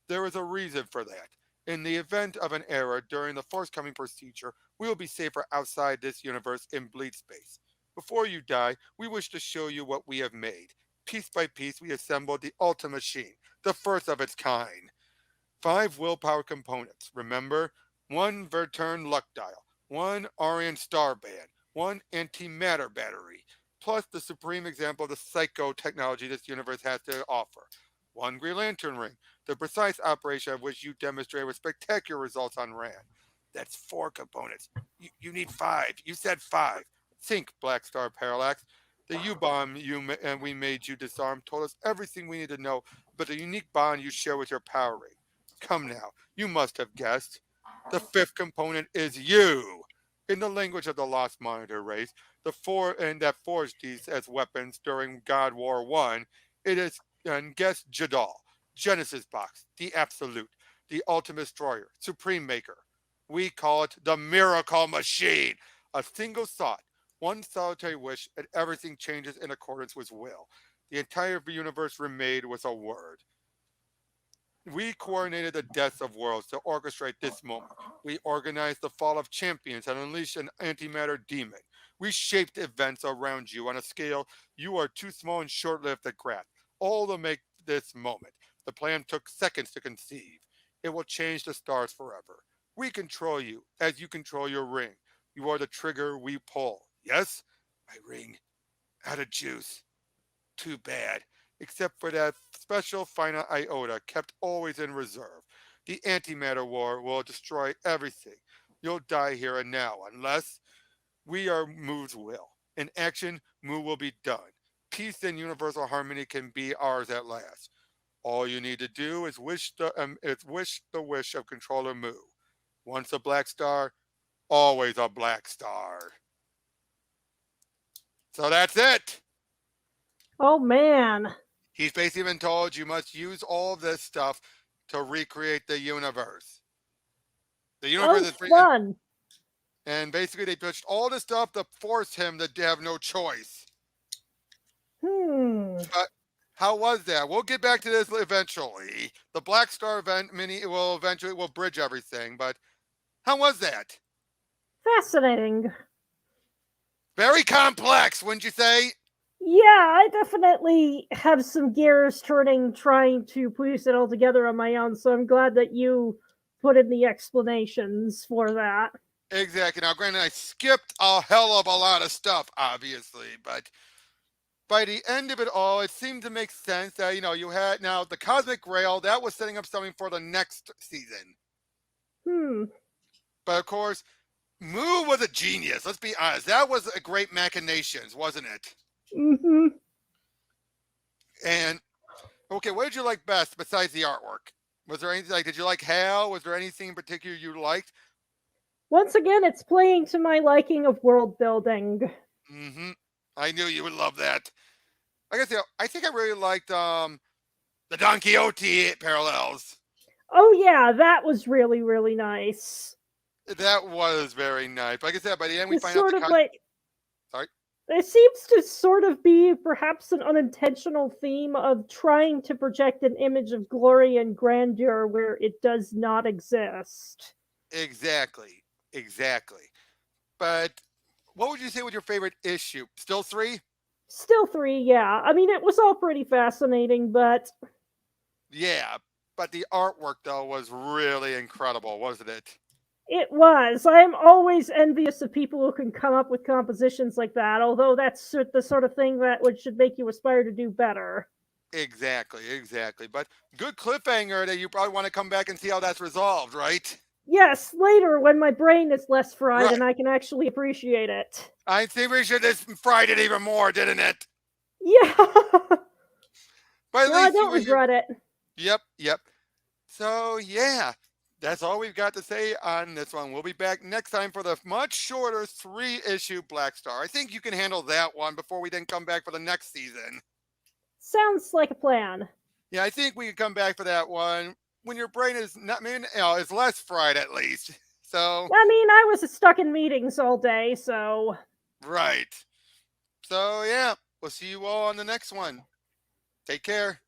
There is a reason for that. In the event of an error during the forthcoming procedure, we will be safer outside this universe in bleed space. Before you die, we wish to show you what we have made. Piece by piece, we assembled the Ultra Machine, the first of its kind. 5 willpower components, remember? 1 Verturn luck dial, 1 Orion star band, 1 antimatter battery, plus the supreme example of the psycho technology this universe has to offer. 1 Green Lantern ring, the precise operation of which you demonstrated with spectacular results on Rand. That's 4 components. You need 5. You said 5. Think, Black Star Parallax. The U-bomb we made you disarm told us everything we need to know about the unique bond you share with your power ring. Come now, you must have guessed. The 5th component is you. In the language of the Lost Monitor race, that forged these as weapons during God War I, it is, and guess Jadal, Genesis Box, the Absolute, the Ultimate Destroyer, Supreme Maker. We call it the Miracle Machine. A single thought, One solitary wish, and everything changes in accordance with will. The entire universe remade with a word. We coordinated the deaths of worlds to orchestrate this moment. We organized the fall of champions and unleashed an antimatter demon. We shaped events around you on a scale you are too small and short lived to grasp, all to make this moment. The plan took seconds to conceive. It will change the stars forever. We control you as you control your ring. You are the trigger we pull. Yes? My ring. Out of juice. Too bad. Except for that special final iota kept always in reserve. The antimatter war will destroy everything. You'll die here and now, unless we are Moo's will. In action, Moo will be done. Peace and universal harmony can be ours at last. All you need to do is wish the wish of controller Moo. Once a black star, always a black star. So that's it. Oh man. He's basically been told you must use all of this stuff to recreate the universe. The universe is free. Fun. And basically they pitched all this stuff to force him to have no choice. But how was that? We'll get back to this eventually. The Black Star event mini will bridge everything, but how was that? Fascinating. Very complex, wouldn't you say? Yeah, I definitely have some gears turning trying to piece it all together on my own, so I'm glad that you put in the explanations for that. Exactly. Now, granted, I skipped a hell of a lot of stuff, obviously, but by the end of it all, it seemed to make sense that, you had now the Cosmic Grail, that was setting up something for the next season. But of course, Moo was a genius. Let's be honest. That was a great machinations, wasn't it? Mm-hmm. And, okay, what did you like best besides the artwork? Was there anything, did you like Hal? Was there anything in particular you liked? Once again, it's playing to my liking of world building. Mm-hmm. I knew you would love that. I guess, I think I really liked the Don Quixote parallels. Oh yeah, that was really, really nice. That was very nice. Like I said, by the end we It's find sort out of like... Sorry? There seems to sort of be perhaps an unintentional theme of trying to project an image of glory and grandeur where it does not exist. Exactly. But what would you say was your favorite issue? Still 3? Still 3, yeah. I mean, it was all pretty fascinating, but... Yeah, but the artwork, though, was really incredible, wasn't it? It was. I'm always envious of people who can come up with compositions like that, although that's the sort of thing that should make you aspire to do better. Exactly. But good cliffhanger that you probably want to come back and see how that's resolved, right? Yes, later when my brain is less fried Right. and I can actually appreciate it. I think we should have fried it even more, didn't it? Yeah. But at No, I least don't regret it. Yep. So, yeah, that's all we've got to say on this one. We'll be back next time for the much shorter 3-issue Black Star. I think you can handle that one before we then come back for the next season. Sounds like a plan. Yeah, I think we can come back for that one when your brain is is less fried at least. So, I mean, I was stuck in meetings all day, so... right. So, yeah, we'll see you all on the next one. Take care.